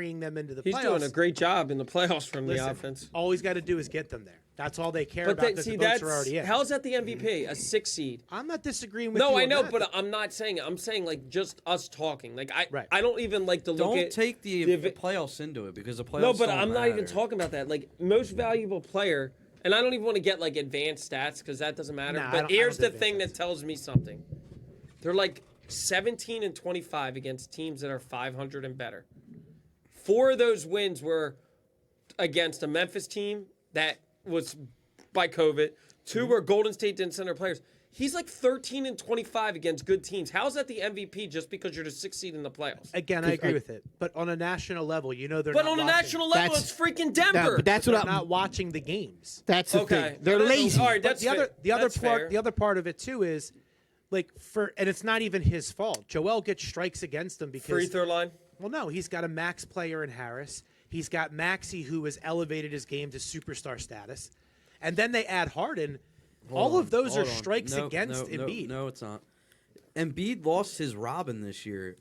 carrying them into the playoffs. He's doing a great job in the playoffs from the offense. All he's got to do is get them there. That's all they care about because the votes that's are already in. how's that the MVP? A 6 seed. I'm not disagreeing with you. No, I on know, that. but I'm not saying it. I'm saying like just us talking. Like Right. I don't even like to look Don't at take the playoffs into it because the playoffs. No, but don't I'm not even matter. talking about that. Like most valuable player, and I don't even want to get like advanced stats because that doesn't matter. Nah, I but don't here's do the advanced thing stats. that tells me something. They're like 17 and 25 against teams that are 500 and better. 4 of those wins were against a Memphis team that was by COVID. 2 were Golden State didn't send their players. He's like 13 and 25 against good teams. How's that the MVP just because you're the 6th seed in the playoffs? Again, I agree with it. But on a national level, you know they're But not on a watching. national level, That's- it's freaking Denver. but that's They're what I'm not watching the games. That's the Okay. thing. They're Well, that's- lazy. all right, But that's the other That's part fair. the other part of it too is like and it's not even his fault. Joel gets strikes against him because Free throw line. well, no, he's got a max player in Harris. He's got Maxey, who has elevated his game to superstar status, and then they add Harden. All of those are strikes against Embiid. No, it's not. Embiid lost his Robin this year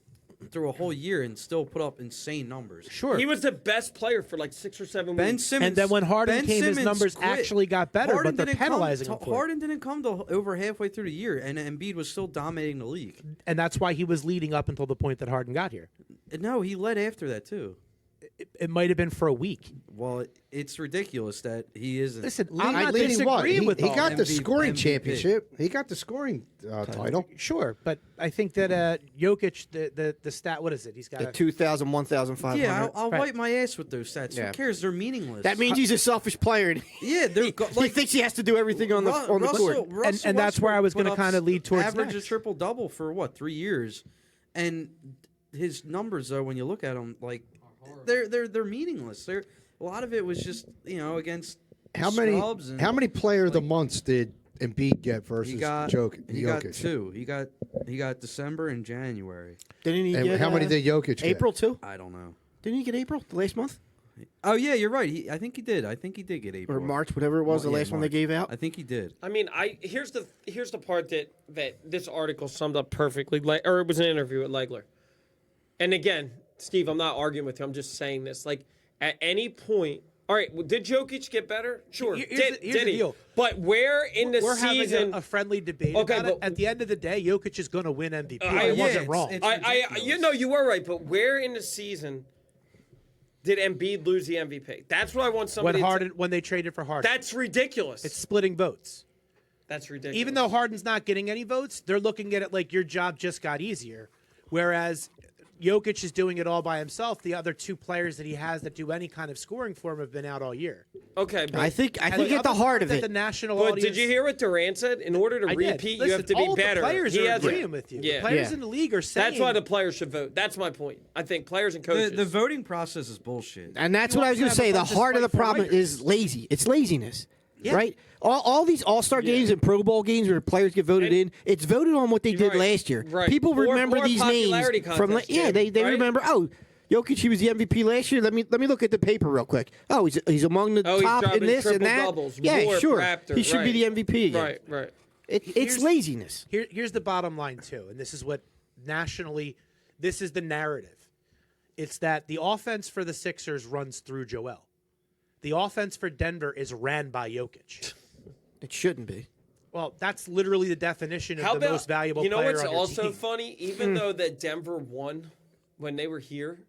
through a whole year and still put up insane numbers. Sure. He was the best player for like 6 or 7 Ben weeks. Simmons, And then when Harden Ben came, his Simmons numbers quit. actually got better, Harden but they're didn't come penalizing to- him for it. Harden didn't come to over halfway through the year, and Embiid was still dominating the league. And that's why he was leading up until the point that Harden got here. No, he led after that too. It might have been for a week. Well, it's ridiculous that he isn't. Listen, I'm not Leading what? disagreeing He with all got that. the MVP. scoring championship. He got the scoring title. Sure, but I think that Jokic, the stat, what is it? He's got The a 2,000, 1,500. Yeah, I'll Right. wipe my ass with those stats. Yeah. Who cares? They're meaningless. That means he's a selfish player. yeah, they're he like thinks he has to do everything on the court. And that's where I was going gonna to kinda lead towards average next. a triple double for what 3 years, and his numbers though, when you look at them, like they're meaningless. They're a lot of it was just against How scrubs many? and, How many player of the months did Embiid get versus he got Jokic? he got 2. He got December and January. Didn't he uh, get, uh, how many did Jokic get? April too? I don't know. Didn't he get April the last month Oh yeah, you're right. I think he did. I think he did get April or March, whatever it was, Well, the yeah, last one they March. gave out? I think he did. I mean, here's the part that this article summed up perfectly, or it was an interview with Legler. And again, Steve, I'm not arguing with you. I'm just saying this. Like, at any point, all right, well, did Jokic get better? Sure. Here's Did the he? deal. But where in the we're season? having a friendly debate Okay, about it. but- At the end of the day, Jokic is going to win MVP. I- I yeah, wasn't wrong. it's- You were right. But where in the season did Embiid lose the MVP? That's what I want somebody. When they traded for Harden, That's ridiculous. it's splitting votes. That's ridiculous. Even though Harden's not getting any votes, they're looking at it like your job just got easier. Whereas Jokic is doing it all by himself. The other 2 players that he has that do any kind of scoring for him have been out all year. Okay, but I think And at the other heart part of that it. The national But audience. did you hear what Durant said? In order to I did. repeat, you Listen, have to all be better. The players He are has- agreeing with you. Yeah. The players Yeah. in the league are saying That's why the players should vote. That's my point. I think players and coaches. The voting process is bullshit. And that's You what I was also going to have a say. The bunch of heart of the spiteful problem writers. is lazy. It's laziness, Yeah. right? All these All-Star games and Pro Bowl games where players get voted in, it's voted on what they did Right, last year. right. People Or remember these popularity names from contest, yeah. They right? remember. Oh, Jokic, he was the MVP last year. Let me look at the paper real quick. Oh, he's among the Oh, he's top in dropping this and that. triple-doubles, Yeah, more sure. Raptor, He should be the right. MVP again. right, right. It's Here's- laziness. Here's the bottom line too, and this is what nationally, this is the narrative. It's that the offense for the Sixers runs through Joel. The offense for Denver is ran by Jokic. It shouldn't be. Well, that's literally the definition of How the about most valuable you know player what's on your also team. funny? Even though that Denver won when they were here,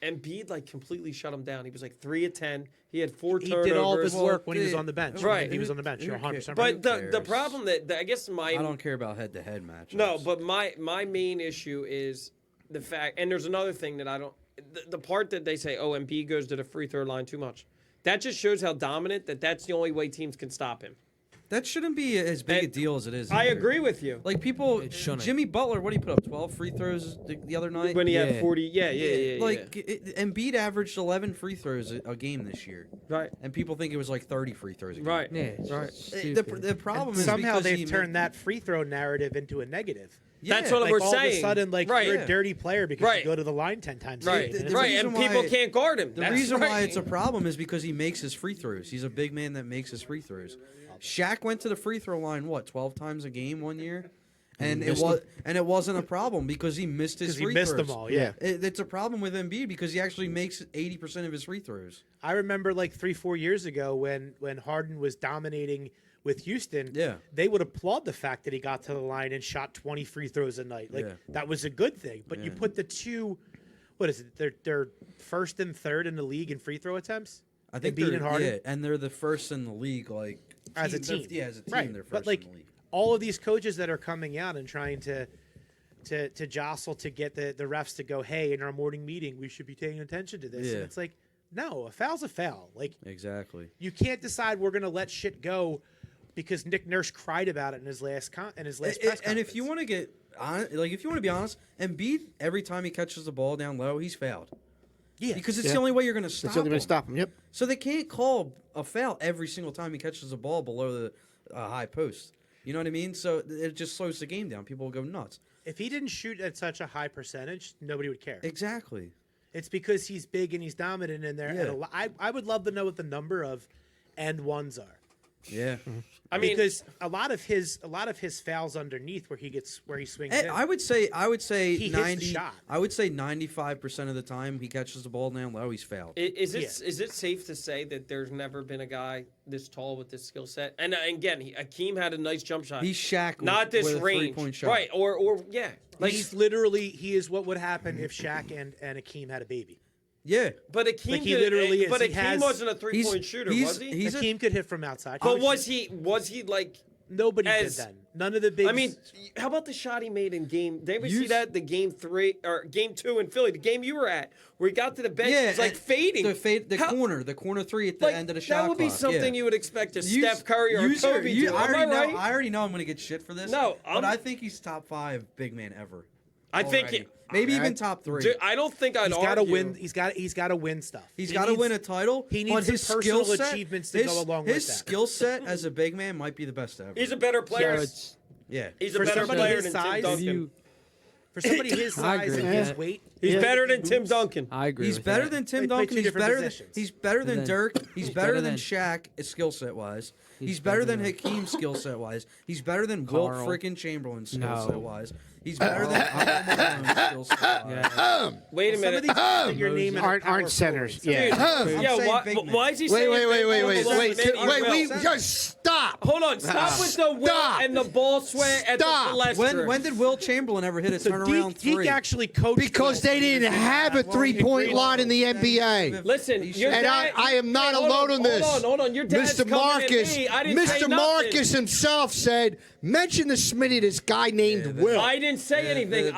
Embiid like completely shut him down. He was like 3 of 10. He had 4 He turnovers. did all of his Well, work when he was the- on the bench. Right. He was on the bench. Who You're 100% cares? right. But Who the cares? problem that I guess I don't care about head-to-head matches. No, but my main issue is the fact, and there's another thing that I don't. The part that they say, oh, Embiid goes to the free throw line too much. That just shows how dominant that's the only way teams can stop him. that shouldn't be as big a And deal as it is. I either. agree with you. Like people, shouldn't. Jimmy Butler, what did he put up? 12 free throws the other night. When he had Yeah. 40, yeah. Like Embiid averaged 11 free throws a game this year, Right. and people think it was like 30 free throws a game. Right. Yeah, it's Right. just The, stupid. the problem is Somehow because they've turned that free throw narrative into a negative. That's what Like we're all saying. of a sudden, like right. you're a dirty player because Right. you go to the line 10 times. Right, a game. The right, reason and people why- can't guard him. The That's reason right. why it's a problem is because he makes his free throws. He's a big man that makes his free throws. Shaq went to the free throw line, 12 times a game one year? and missed it wasn't a problem because he missed his Because free he missed throws. them all, yeah. It's a problem with Embiid because he actually makes 80% of his free throws. I remember like 3-4 years ago when Harden was dominating with Houston, Yeah. they would applaud the fact that he got to the line and shot 20 free throws a night. Like Yeah. that was a good thing. But you put the two, what is it? They're first and third in the league in free throw attempts. I think Embiid they're and Harden? yeah, and they're the first in the league, like As a they're- team. Yeah, as a team, Right. they're first But like in the league. all of these coaches that are coming out and trying to jostle to get the refs to go, hey, in our morning meeting, we should be paying attention to this. Yeah. And it's like, no, a foul's a foul. Like Exactly. you can't decide we're going to let shit go because Nick Nurse cried about it in his last press conference. And if you want to get if you want to be honest, Embiid every time he catches the ball down low, he's fouled. yeah, Because it's Yeah. the only way you're going to stop That's the only way him. to stop him. Yep. So they can't call a foul every single time he catches the ball below the high post. You know what I mean? So it just slows the game down. People will go nuts. if he didn't shoot at such a high percentage, nobody would care. Exactly. It's because he's big and he's dominant in there. Yeah. And I would love to know what the number of and ones are. Yeah. I mean, Because a lot of his fouls underneath where he swings in. I would say He hits the 90. shot. I would say 95% of the time he catches the ball down low, he's fouled. is it Yeah. is it safe to say that there's never been a guy this tall with this skill set? And again, Akeem had a nice jump shot. He's Shaq not this with a range, 3-point shot. right? Or yeah, like he is what would happen if Shaq and Akeem had a baby. Yeah. but Akeem Like, he literally is. But He Akeem has- wasn't a 3-point shooter, was he? He's Akeem could hit from outside. But Obviously, was he like? nobody as- did then. None of the big. I mean, how about the shot he made in game? Did we see Use- that the game 3 or game 2 in Philly, the game you were at, where he got to the bench, yeah, he was like and fading. The How- corner three at the like, end of the shot that would be clock, something yeah. you would expect a Use- Steph Curry or a use your- Kobe you- do. I Am I already right? know. I already know I'm going to get shit for this. No, but I'm- I think he's top 5 big man ever. I think already. he- maybe Alright. even top 3. Dude, I don't think I'd he's got to argue. win. He's got to win stuff. He's He got to needs- win a title. he but needs some his personal skill set, achievements to his, go along with his that. skill set as a big man might be the best ever. He's a better player. yeah. He's a For better somebody player his than size, Tim Duncan. For somebody his I size agree. and his Yeah. weight, He's Yeah. better than Tim Duncan. I agree. He's with better that. than Tim They play Duncan. two He's different better positions. he's better than then- Dirk. He's better than than- Shaq skill set wise. He's better better than than- Hakeem skill set wise. He's better than Wilt Carl. freaking Chamberlain skill No. set wise. He's better than skill set wise. Wait a some of minute. these guys that you're naming Aren't power centers. forwards. Yeah. I'm Yeah, saying big man. why is he Wait, saying wait, wait, wait, wait, Well, wait, maybe wait, he we will. just stop. Hold on, stop with the Will Stop. and the ball sway at Stop. the Lester. When did Wilt Chamberlain ever hit a So turnaround Deke three? actually coached Because they didn't have a 3-point line in the NBA. Listen, He your should- And dad, I am not Wait, hold alone on this. Hold on. Your dad's Mr. coming at Marcus, me. I didn't say Mr. nothing. Marcus himself said, mention the Smitty, this guy named Will. I didn't say anything.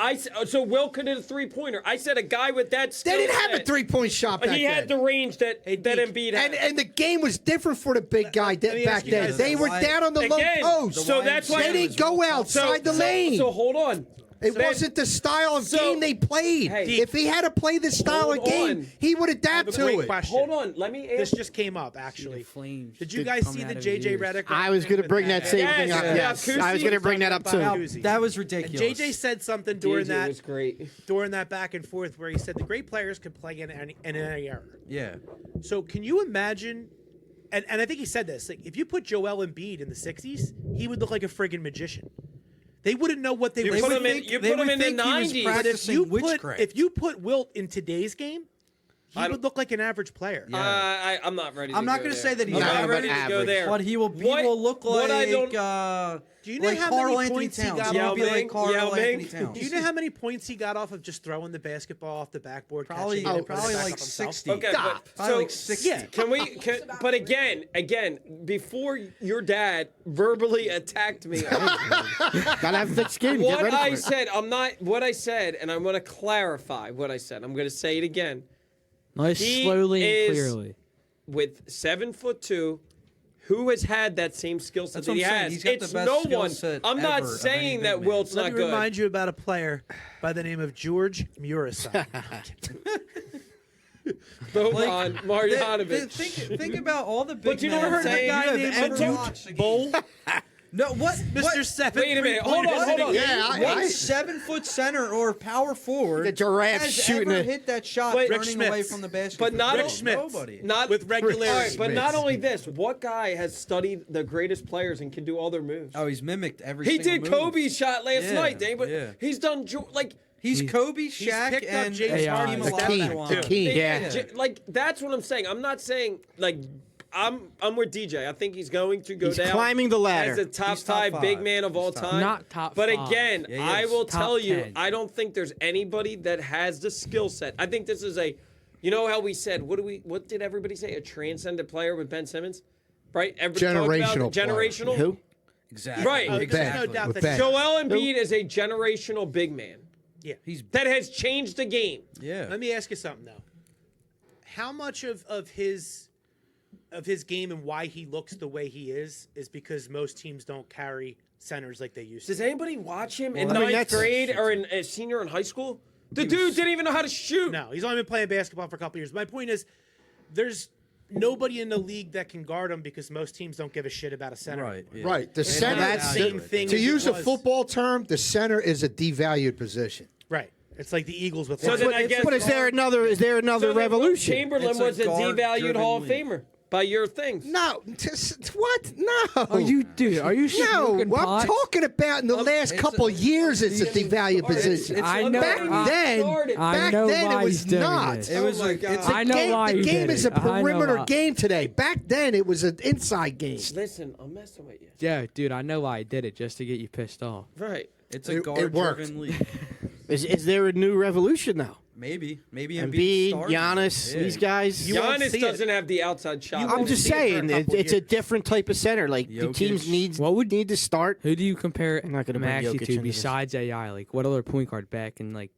So Will could hit a 3-pointer. I said a guy with that skill They didn't have a set. 3-point shot back He had the then. range that Embiid had. And the game was different for the big guy me back ask you then. guys They this. were down on the Again, low post. so that's why They didn't go outside the lane. So hold on. It wasn't the style of so- game they played. Hey, if he had to play this style of hold game, on. he would I have adapt a to great it. question. Hold on. Let me This ask. just came up actually. Flames Did you stick guys coming see out the of JJ his ears. Redick? I was going to bring that same Yes, thing up. yeah. Yes, Kusi I was going to bring that up too. That was And ridiculous. JJ said something during JJ was great. that back and forth where he said the great players can play in any era. Yeah. So can you imagine? And I think he said this. Like, if you put Joel Embiid in the '60s, he would look like a friggin' magician. They wouldn't know what they You were. put saying. him in. You put him in the '90s. But practicing witchcraft. if you put Wilt in today's game, he I would don't- look like an average player. I'm not ready. I'm to not go gonna there. say that he's I'm not not ready to go average. there. But he will look what I like don't- Do you know like how Carl many Anthony points he Towns. got He Yao will be Ming? like Carl Yao Anthony Ming? Towns. Do you know how many points he got off of just throwing the basketball off the backboard? Probably, catching it, and putting it probably back like up himself? 60. Okay, Stop. but, Probably so like 60. yeah. Can we? But again, before your dad verbally attacked me, Gotta have thick skin. Get what ready for I it. said, I'm not what I said, and I'm going to clarify what I said. I'm going to say it again. Nice, He slowly is- and clearly. With 7'2", who has had that same skill set That's that what he I'm saying. has? He's got it's the best no skill one. set I'm ever not of any saying big that man. Wilt's Let not me good. remind you about a player by the name of George Murasai. Boban Marjanovic. Think about all the big But you know men what I'm that saying? you have named ever Matute watched. Bowl? No, what? Mr. What? 7. Wait a minute. Hold on. Yeah, What I 7-foot center or power forward The giraffe has shooting ever it. hit that shot But- Rick turning away Schmitz. from the basket? But not Rick o- Schmitz. Nobody. Not With regularity. All right, but not Schmitz. only this, what guy has studied the greatest players and can do all their moves? Oh, he's mimicked every He single did move. Kobe's shot last Yeah, night, Dave. But yeah. he's done like He's Kobe, He's Shaq, picked up and James Harden. Hakeem The Olajuwon. king. The king. Yeah. Like that's what I'm saying. I'm not saying like I'm with DJ. I think he's going to go He's down climbing the ladder. as a top He's top 5 big five. man of all He's top time. Not top But five. again, Yeah, he I is. will Top tell you, 10. I don't think there's anybody that has the skill set. I think this is a, you know how we said, what did everybody say? A transcendent player with Ben Simmons, right? Everybody talked about Generational player. generational. Who? Exactly. Right. There's Exactly. no doubt With that Ben. Joel Embiid is a generational big man Yeah. He's that has changed the game. yeah. Let me ask you something though. How much of his game and why he looks the way he is because most teams don't carry centers like they used to. Does anybody watch him in I mean, ninth that's- grade or in a senior in high school? The dude didn't even know how to shoot. No, he's only been playing basketball for a couple years. My point is, there's nobody in the league that can guard him because most teams don't give a shit about a center. Right. anymore. Yeah. Right. The It's center. not that's the same thing. To as use it a was. football term, the center is a devalued position. Right. It's like the Eagles with. So then Lyon. I guess. But is there another so then revolution? Chamberlain It's a was a devalued guard-driven Hall of league. Famer by your things. No. What? No. Are you, dude? Are you No, smoking what I'm pot? talking about in the last it's couple a- years, it's a devalued position. I know- Back then, I back know then why it was he's doing not. this. It was Oh my like God. it's The I know game, why the you game did is it. a I know perimeter why. game today. Back then, it was an inside game. Listen, I'm messing with you. Yeah, dude, I know why I did it just to get you pissed off. Right. it's a It worked. guard-driven league. Is there a new revolution now? Maybe Embiid, started. Giannis, Yeah. these guys. You won't Giannis see it. doesn't have the outside shot. I'm won't just see it for a saying, couple it's a years. different type of center. Like the Jokic. teams need to start. Who do you compare I'm not gonna bring Maxey Jokic to into this. besides AI? Like, what other point guard back in like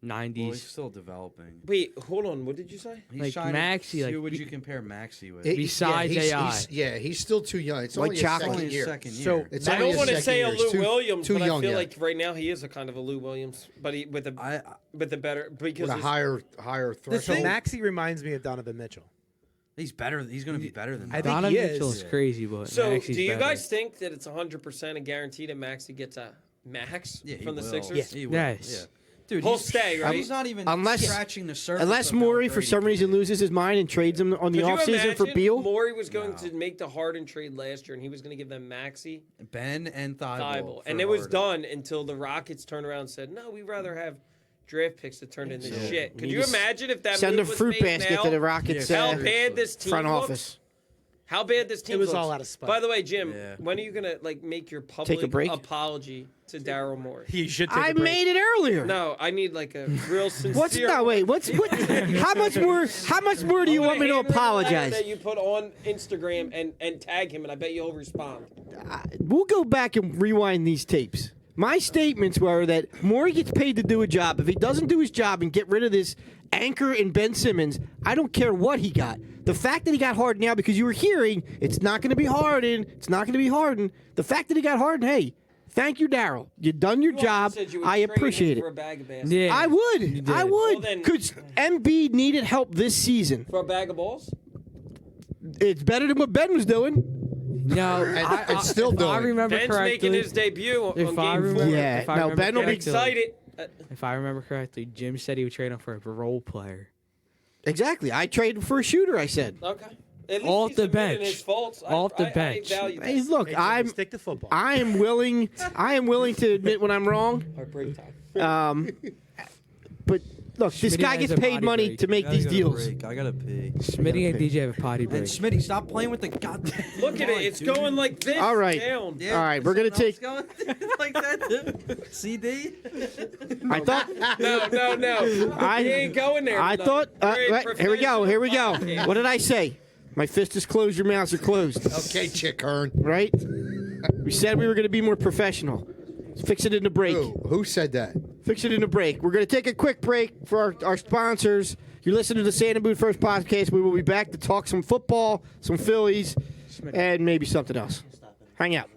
Well, 90s? he's still developing. Wait, hold on. What did you say? He's Like trying Maxey, To, like, who would be- you compare Maxey with? Besides he's, AI. he's still too young. It's Like only chocolate. his only second his year. second So- year. It's I only don't his want to second say year. a It's Lou too- Williams, too but I young feel yet. like right now he is a kind of a Lou Williams, but he with a better because with a his- higher So threshold. Maxey reminds me of Donovan Mitchell. He's better. He's going to be better than I that. think Donovan he is. Mitchell is crazy, but So, Maxey's do you better. guys think that it's 100% a guarantee that Maxey gets a max Yeah, he from the will. Sixers? He will. Yes. Yeah. Dude, He'll he's, stay, right? He's not even Unless- scratching the surface. Unless of how Morey, for great some he reason, can be. loses his mind and trades him on the Could you offseason for imagine Beal. Morey was going to make the Harden trade last year, and he was going to give them Maxey, Ben and Thibault, Thibault, and it was done until the Rockets turned around and said, "No, we'd rather have draft picks that turned into Yeah. shit." Could need you to imagine if that Send a move was fruit made basket now? to the Rockets Yeah, How seriously. bad this team front looks? office. How bad this team was looks. all out of spite. By the way, Jim, Yeah. when are you gonna make your public break? apology to Daryl Morey? He should take I a break. made it earlier. No, I need like a real sincere. What's no wait? What? How much more? How much more do you I'm want me to gonna handwrite a letter apologize? That you put on Instagram and tag him, and I bet you'll respond. We'll go back and rewind these tapes. My statements were that Morey gets paid to do a job. If he doesn't do his job and get rid of this anchor in Ben Simmons, I don't care what he got. The fact that he got Harden now, because you were hearing it's not going to be Harden, it's not going to be Harden. The fact that he got Harden, hey, thank you, Daryl. You've done your You also job. said you would I trade him appreciate for it. a bag of baskets. Yeah, I you would. did. I Well, would. then- Because Embiid needed help this season. For a bag of balls? It's better than what Ben was doing. No, And still if I doing. remember Ben's correctly, making his debut on If I game remember- 4. Yeah, if I no, remember Ben will be I'm correctly- excited. If I remember correctly, Jim said he would trade him for a role player. Exactly. I traded for a shooter, I said. Okay. At least Off he's the admitting bench. his faults. Off the bench. I value Hey, that. look, Hey, Jim, I'm stick to football. I am willing to admit when I'm wrong. Our break time. But look, this Schmitty guy has gets a paid body money break. to make these deals. I gotta pee. Smitty and DJ have a potty And break. Smitty, stop playing with the goddamn. Look at it. It's going like this. All right. Down. Yeah, All right, we're gonna something take. else going like that. CD. I thought. No. He ain't going there. I tonight. thought. Very Right, here we go. Here we go. professional What did I say? My fist is closed. Your mouths are closed. Okay, Chick Hearn. Right? We said we were going to be more professional. Let's fix it in the break. Who said that? Fix it in the break. We're going to take a quick break for our sponsors. You're listening to the Sand and Boot First podcast. We will be back to talk some football, some Phillies, and maybe something else. Hang out.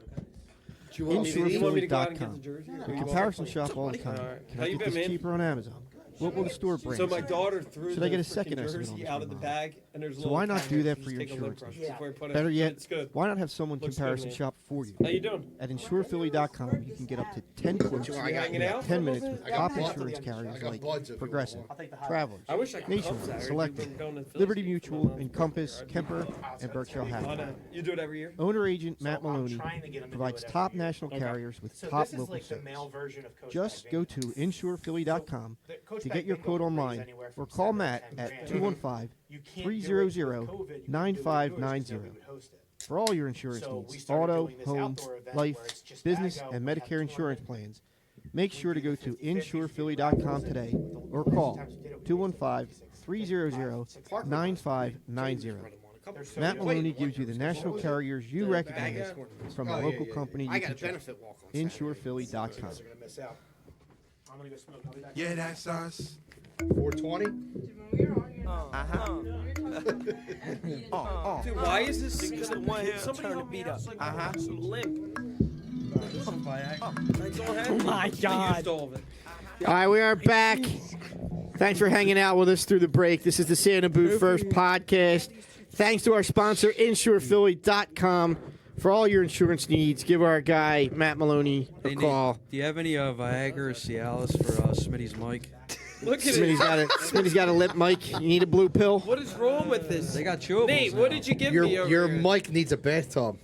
You want me to go out and get the jersey? Comparison shop all the time. All right. How you been, man? Cheaper on Amazon. What will the store bring? So my daughter threw Should the I get a freaking second estimate on jersey this out one, of the Mom? bag, and there's a So little why not can do there. that Just for your take a lip insurance brush needs? before you put it- Better but yet, it's good. why not have someone Looks good, comparison man. shop for you? How you doing? At insurephilly.com, you can get up to 10 quotes You in hanging out? 10 minutes with I got top buds. insurance I carriers got like buds if you Progressive, want one. Travelers, I wish I could come Nationwide, Saturday. Selective, We've been going to Philly Liberty for Mutual, a month. Encompass, Kemper, and Berkshire I Hathaway. know. You do it every year? Owner agent Matt I'm Maloney trying to get him to provides do it top every year. national carriers with So top this is local like the service. male version of Coach Just Bag go Bingo. to insurephilly.com The Coach to Bag get your Bingo quote can raise online anywhere from or call 7 to Matt 10 at grand. 215 You can't do it 300 with COVID, you couldn't do it with yours 'cause 9590 nobody would host it. for all your insurance So we needs, started auto, doing this home, outdoor event life, where it's just business, Bago, and we have Medicare insurance 200. plans. Make sure to go to 50-50, insurephilly.com today or call 215 300 9590. Matt Maloney gives you the national carriers you recognize from a local company you can trust. InsurePhilly.com. I'm gonna go smoke. I'll be back. Yeah, that's us. 420. Dude, why is this? Somebody help me out. Like, some limp. Oh my God. All right, we are back. Thanks for hanging out with us through the break. This is the Santa Boot First podcast. Thanks to our sponsor, InsurePhilly.com. For all your insurance needs, give our guy, Matt Maloney, a Hey, Nate, call. do you have any Viagra or Cialis for Smitty's mic? Look at Smitty's got a lip mic. You need a blue pill? What is wrong with this? They got chewables Nate, now. what did you give Your me over your here? mic needs a bathtub.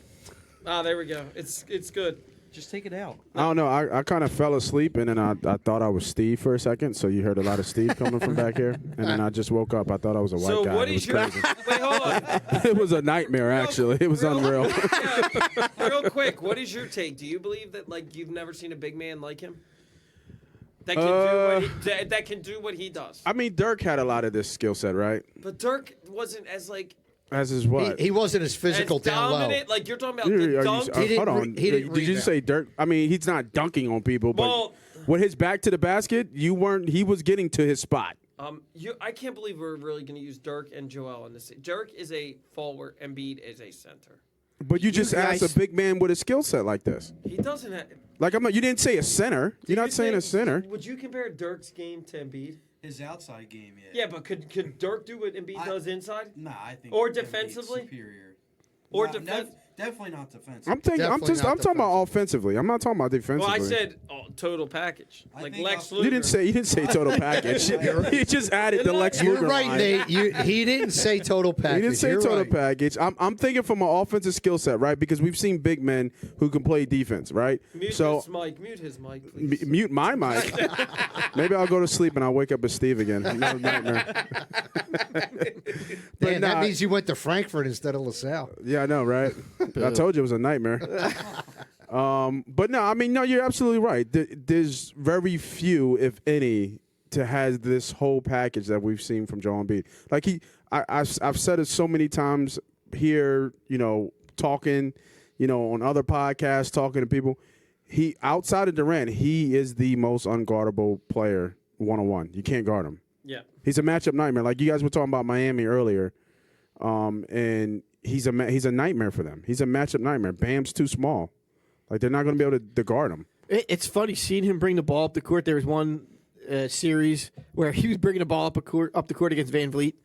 Oh, there we go. It's good. Just take it out. I don't know. I kind of fell asleep, and then I thought I was Steve for a second. So you heard a lot of Steve coming from back here, and then I just woke up. I thought I was a white So guy. what It is was your? crazy. Wait, hold on. It was a nightmare, actually. It was unreal. Yeah, real quick, what is your take? Do you believe that like you've never seen a big man like him? That can that can do what he does. I mean, Dirk had a lot of this skill set, right? But Dirk wasn't as like As his what? He wasn't as physical as down low. dominant. Like you're talking about Are the you- dunk. He didn't hold on. he didn't Did you rebound. say Dirk? I mean, he's not dunking on people, but Well- with his back to the basket, you weren't. He was getting to his spot. I can't believe we're really going to use Dirk and Joel in this. Dirk is a forward, Embiid is a center. But you just asked guys- a big man with a skill set like this. He doesn't have. Like I'm not. You didn't say a center. You're not saying a center. Would you compare Dirk's game to Embiid? His outside game, yeah. Yeah, but could Dirk do what Embiid does inside? Nah, I think. Or Embiid's defensively? Superior. Or Nah, defense? Definitely not defensive. I'm thinking. I'm Definitely not talking about offensively. I'm not talking about defensively. Well, I said total package, I like think Lex I'll- Luger. You didn't say total package. You just added the Lex You're Luger right, line. Nate. He didn't say total package. He didn't say You're total right. package. I'm thinking from an offensive skill set, right? Because we've seen big men who can play defense, right? Mute so his mic. Mute his mic, please. mute my mic. Maybe I'll go to sleep and I'll wake up as Steve again. Another nightmare. Damn, that nah, means you went to Frankfurt instead of LaSalle. Yeah, I know, right? I told you it was a nightmare. But no, I mean, no, you're absolutely right. There's very few, if any, to has this whole package that we've seen from Joel Embiid. Like I've said it so many times here, talking, on other podcasts, talking to people. He outside of Durant, he is the most unguardable player one-on-one. You can't guard him. Yeah. He's a matchup nightmare. Like you guys were talking about Miami earlier, and he's a nightmare for them. He's a matchup nightmare. Bam's too small. Like they're not going to be able to guard him. It's funny seeing him bring the ball up the court. There was one series where he was bringing the ball up the court against Van Vliet,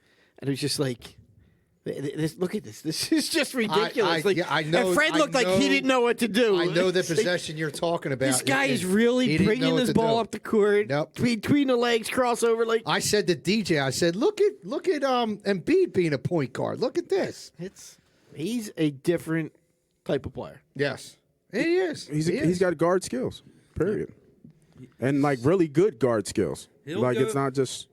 and it was just like, look at this. This is just ridiculous. I know. And Fred looked like he didn't know what to do. I know the possession you're talking about. This guy is He really didn't know bringing what this to ball do. up the court. Nope. Between the legs, crossover. Like I said to DJ, I said, look at Embiid being a point guard. Look at this. he's a different type of player. Yes, he is. He's got guard skills. Period. And like really good guard skills. He'll Like go- it's not just.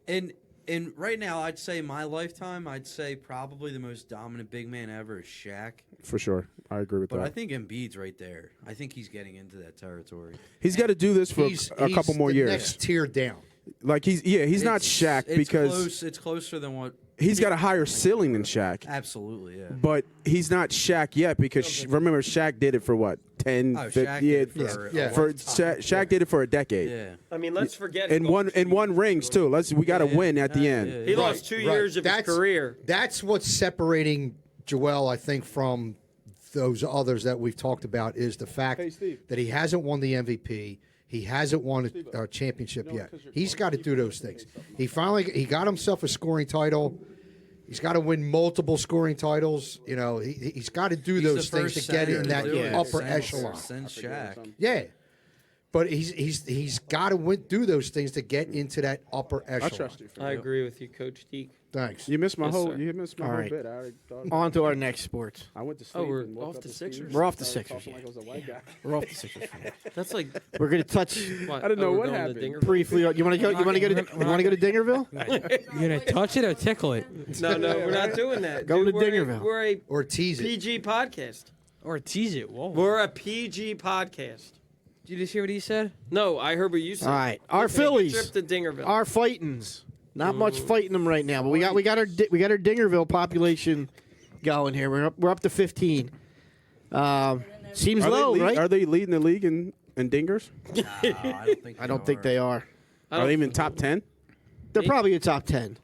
And right now, I'd say my lifetime, I'd say probably the most dominant big man ever is Shaq. For sure, I agree with But that. I think Embiid's right there. I think he's getting into that territory. He's got to do this for a couple more the years. Next tier down. Like he's not Shaq It's because close, it's closer than what. he's got a higher ceiling than Shaq. Absolutely, yeah. But he's not Shaq yet because remember Shaq did it for what 10, Oh, 50 Shaq did it for Yeah. a for long time. Shaq did it for a decade. Yeah. I mean, let's forget. And one rings too. We got to Yeah. win at the end. Yeah, He yeah. lost 2 years of his career. That's what's separating Joel, I think, from those others that we've talked about is the fact Hey, Steve. that he hasn't won the MVP. He hasn't won a championship yet. He's got to do those things. He got himself a scoring title. He's got to win multiple scoring titles. You know, he's got to do those things to get in that upper echelon. Since Shaq. Yeah, but he's got to do those things to get into that upper echelon. I trust you. I agree with you, Coach Deke. Thanks. You missed my Yes, whole. sir. You missed my All whole right. bit. I already thought. On to our next sports. I went to sleep. we're and woke off up the to Steve. Sixers? We're off the Started Sixers, talking like I was a white guy. We're off the Sixers. That's like We're going to touch what? I didn't know we're what going to happened. Dingerville? briefly. You want to go? You want to go to? You want to go to Dingerville? You gonna touch it or tickle it, No, we're not doing that. Go dude. to We're Dingerville. We're a Or tease it. PG podcast. or tease it? Whoa! We're a PG podcast. Did you just hear what he said? No, I heard what you said. All right, our We're taking a Phillies. Trip to Dingerville. Our fightins. Not much fighting them right now, but we got our Dingerville population going here. We're up to 15. Seems low, right? Are they leading the league in dingers? I don't think they are. Are they even top 10? They're probably a top 10.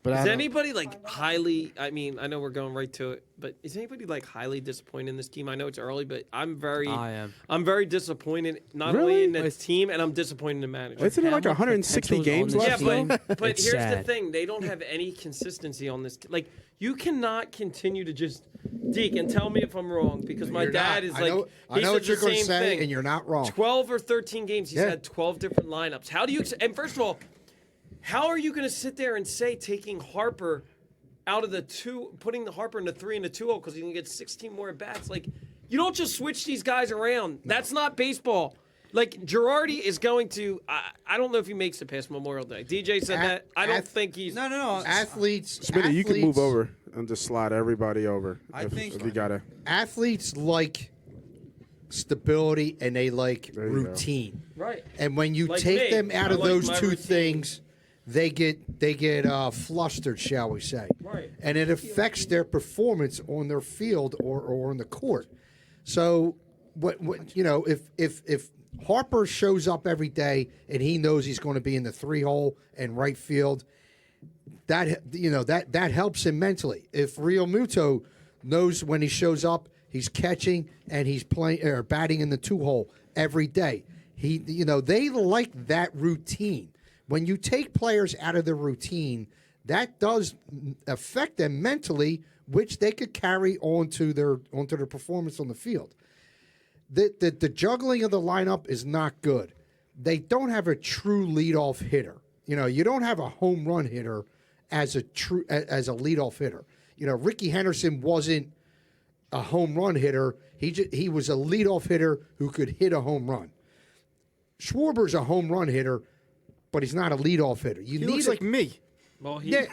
But I Is don't- anybody like highly? I mean, I know we're going right to it, but is anybody like highly disappointed in this team? I know it's early, but I'm very. I am. I'm very disappointed, not Really? only in the team, and I'm disappointed in the manager. Isn't it like Hammer 160 potentials games on this Yeah, left? team. but It's here's the sad. thing: they don't have any consistency on this. Like, you cannot continue to just Deke and tell me if I'm wrong, because my You're dad not. is I like, know, I he know said what you're the going to same say, thing. and you're not wrong. 12 or 13 games, he's Yeah. had 12 different lineups. How do you? And first of all, how are you going to sit there and say taking Harper out of the two, putting the Harper in the 3 and the 2 hole because he can get 16 more at bats? Like, you don't just switch these guys around. That's not baseball. Like, Girardi is going to. I don't know if he makes it past Memorial Day. DJ said that. I don't think he's. No. Athletes. Smitty, you can move athletes- over and just slide everybody over. I think- if you got to. Athletes like stability and they like There you go. routine. Right. And when you Like take me. them out I of like those my two routine. things, they get flustered, shall we say? Right. And it affects their performance on their field or on the court. So, what if Harper shows up every day and he knows he's going to be in the 3 hole and right field, that helps him mentally. If Real Muto knows when he shows up, he's catching and he's playing or batting in the 2 hole every day. They like that routine. When you take players out of the routine, that does affect them mentally, which they could carry onto their performance on the field. The juggling of the lineup is not good. They don't have a true leadoff hitter. You don't have a home run hitter as a leadoff hitter. Ricky Henderson wasn't a home run hitter. He was a leadoff hitter who could hit a home run. Schwarber's a home run hitter, but he's not a leadoff hitter. He looks like me. Well, he. Yeah,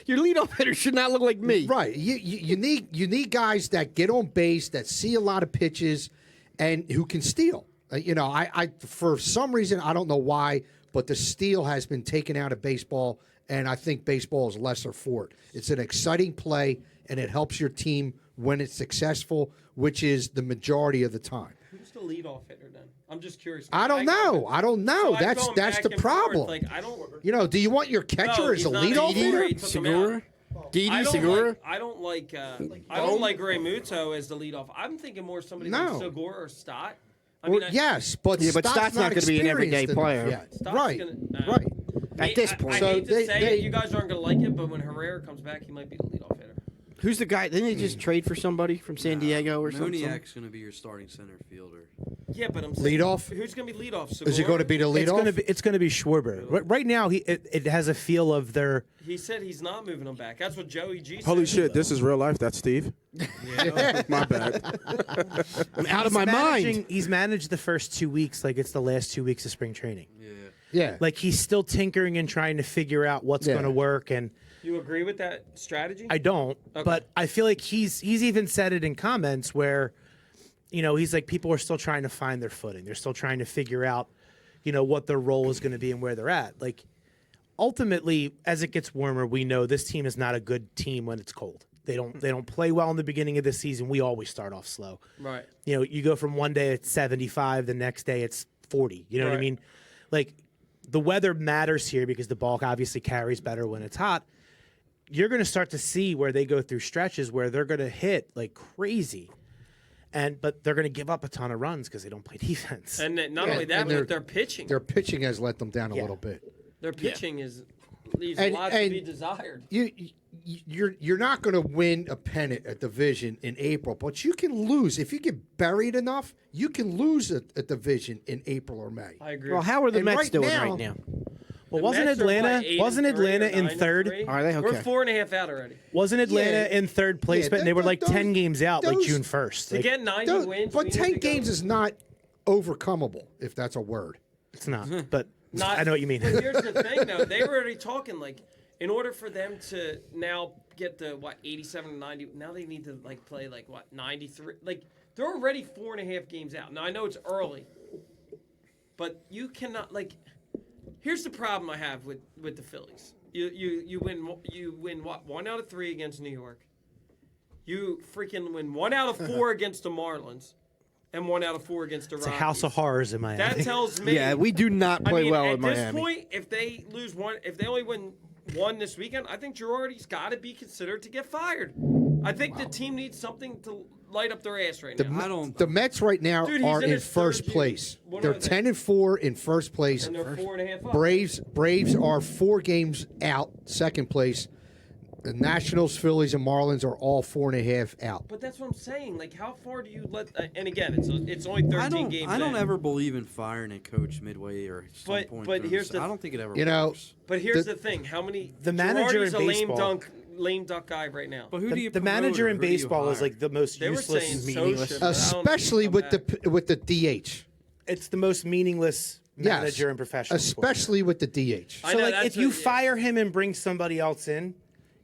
Your leadoff hitter should not look like me. right. You need guys that get on base, that see a lot of pitches, and who can steal. I for some reason I don't know why, but the steal has been taken out of baseball, and I think baseball is lesser for it. It's an exciting play, and it helps your team when it's successful, which is the majority of the time. Who's the leadoff hitter then? I'm just curious. I don't know. So That's going that's back the and forth, problem. Like, I don't. Do you want your catcher No, as he's a not leadoff a leader. hitter? He took him Segura? out. Didi I don't Segura? like. I don't like Ray Muto as the leadoff. I'm thinking more somebody No. like Segura or Stott. Yes, but Yeah, but Stott's Stott's not gonna be an everyday experienced player. enough yet. Stott's Right, gonna- right. At this point. I So hate to they- say they- it, you guys aren't going to like it, but when Herrera comes back, he might be the leadoff hitter. Who's the guy? Didn't they just trade for somebody from San Diego or something? Moniak's going to be your starting center fielder. Yeah, but I'm saying, Leadoff? Who's going to be leadoff? Is it Segura? going to be the leadoff? It's going to be Schwarber. Right now, it has a feel of their. He said he's not moving him back. That's what Joey G said. Holy shit, this is real life. That's Steve. My bad. I'm out of my mind. He's managed the first 2 weeks like it's the last 2 weeks of spring training. Yeah. Like he's still tinkering and trying to figure out what's Yeah. going to work. And You agree with that strategy? I don't, but I feel like he's even said it in comments where, he's like people are still trying to find their footing. They're still trying to figure out, what their role is going to be and where they're at. Like ultimately, as it gets warmer, we know this team is not a good team when it's cold. They don't play well in the beginning of the season. We always start off slow. Right. You go from one day it's 75, the next day it's 40. You know what I Right. mean? Like the weather matters here because the bulk obviously carries better when it's hot. You're going to start to see where they go through stretches where they're going to hit like crazy. But they're going to give up a ton of runs because they don't play defense. And then not only that, and but their pitching. Their pitching has let them down a Yeah. little bit. Their pitching leaves a lot to be desired. You're not going to win a pennant, a division in April, but you can lose if you get buried enough. You can lose a division in April or May. I agree. Well, how are the And Mets right doing now- right now? Well, The wasn't Mets are, what, Atlanta 8-3 or in 9-3? third? Are they? We're Okay. 4.5 out already. Wasn't Atlanta in third place? Yeah, But they were like those- 10 games out, like those- June 1st. To Like, get 90 Those- wins, but we 10 need to go- games is not overcomable, if that's a word. it's not, but Not- I know what you mean. But here's the thing, though. They were already talking, like, in order for them to now get to, 87 to 90, now they need to, play, 93? Like, they're already 4.5 games out. Now, I know it's early, but you cannot, here's the problem I have with the Phillies. You win what, 1 out of 3 against New York. You freaking win 1 out of 4 against the Marlins, and 1 out of 4 against the It's Rockies. a house of horrors in Miami. That tells me. Yeah, we do not play well at in this Miami. point, if they lose one, if they only win one this weekend, I think Girardi's got to be considered to get fired. I think the team needs something to light up their ass right now. The Mets right now Dude, he's are in in his third first year. place. What They're are they? 10-4 in first place. And they're 4.5 up. Braves are 4 games out, second place. The Nationals, Phillies, and Marlins are all 4.5 out. But that's what I'm saying. How far do you let? And again, it's only 13 games. I don't in. ever believe in firing a coach midway or some But- point. but through here's the- the- I don't think it ever. You know, works. But here's the- the thing: how many? The manager Girardi's in a baseball- lame duck guy right now. But who do you? The promote manager or in who do you baseball is hire? like the most They were useless saying and meaningless. Socha, but I don't think especially he'll with come with the DH. It's the most meaningless Yes, manager in professional sport. especially with the DH. I So, know, like, that's if you what- yeah. fire him and bring somebody else in,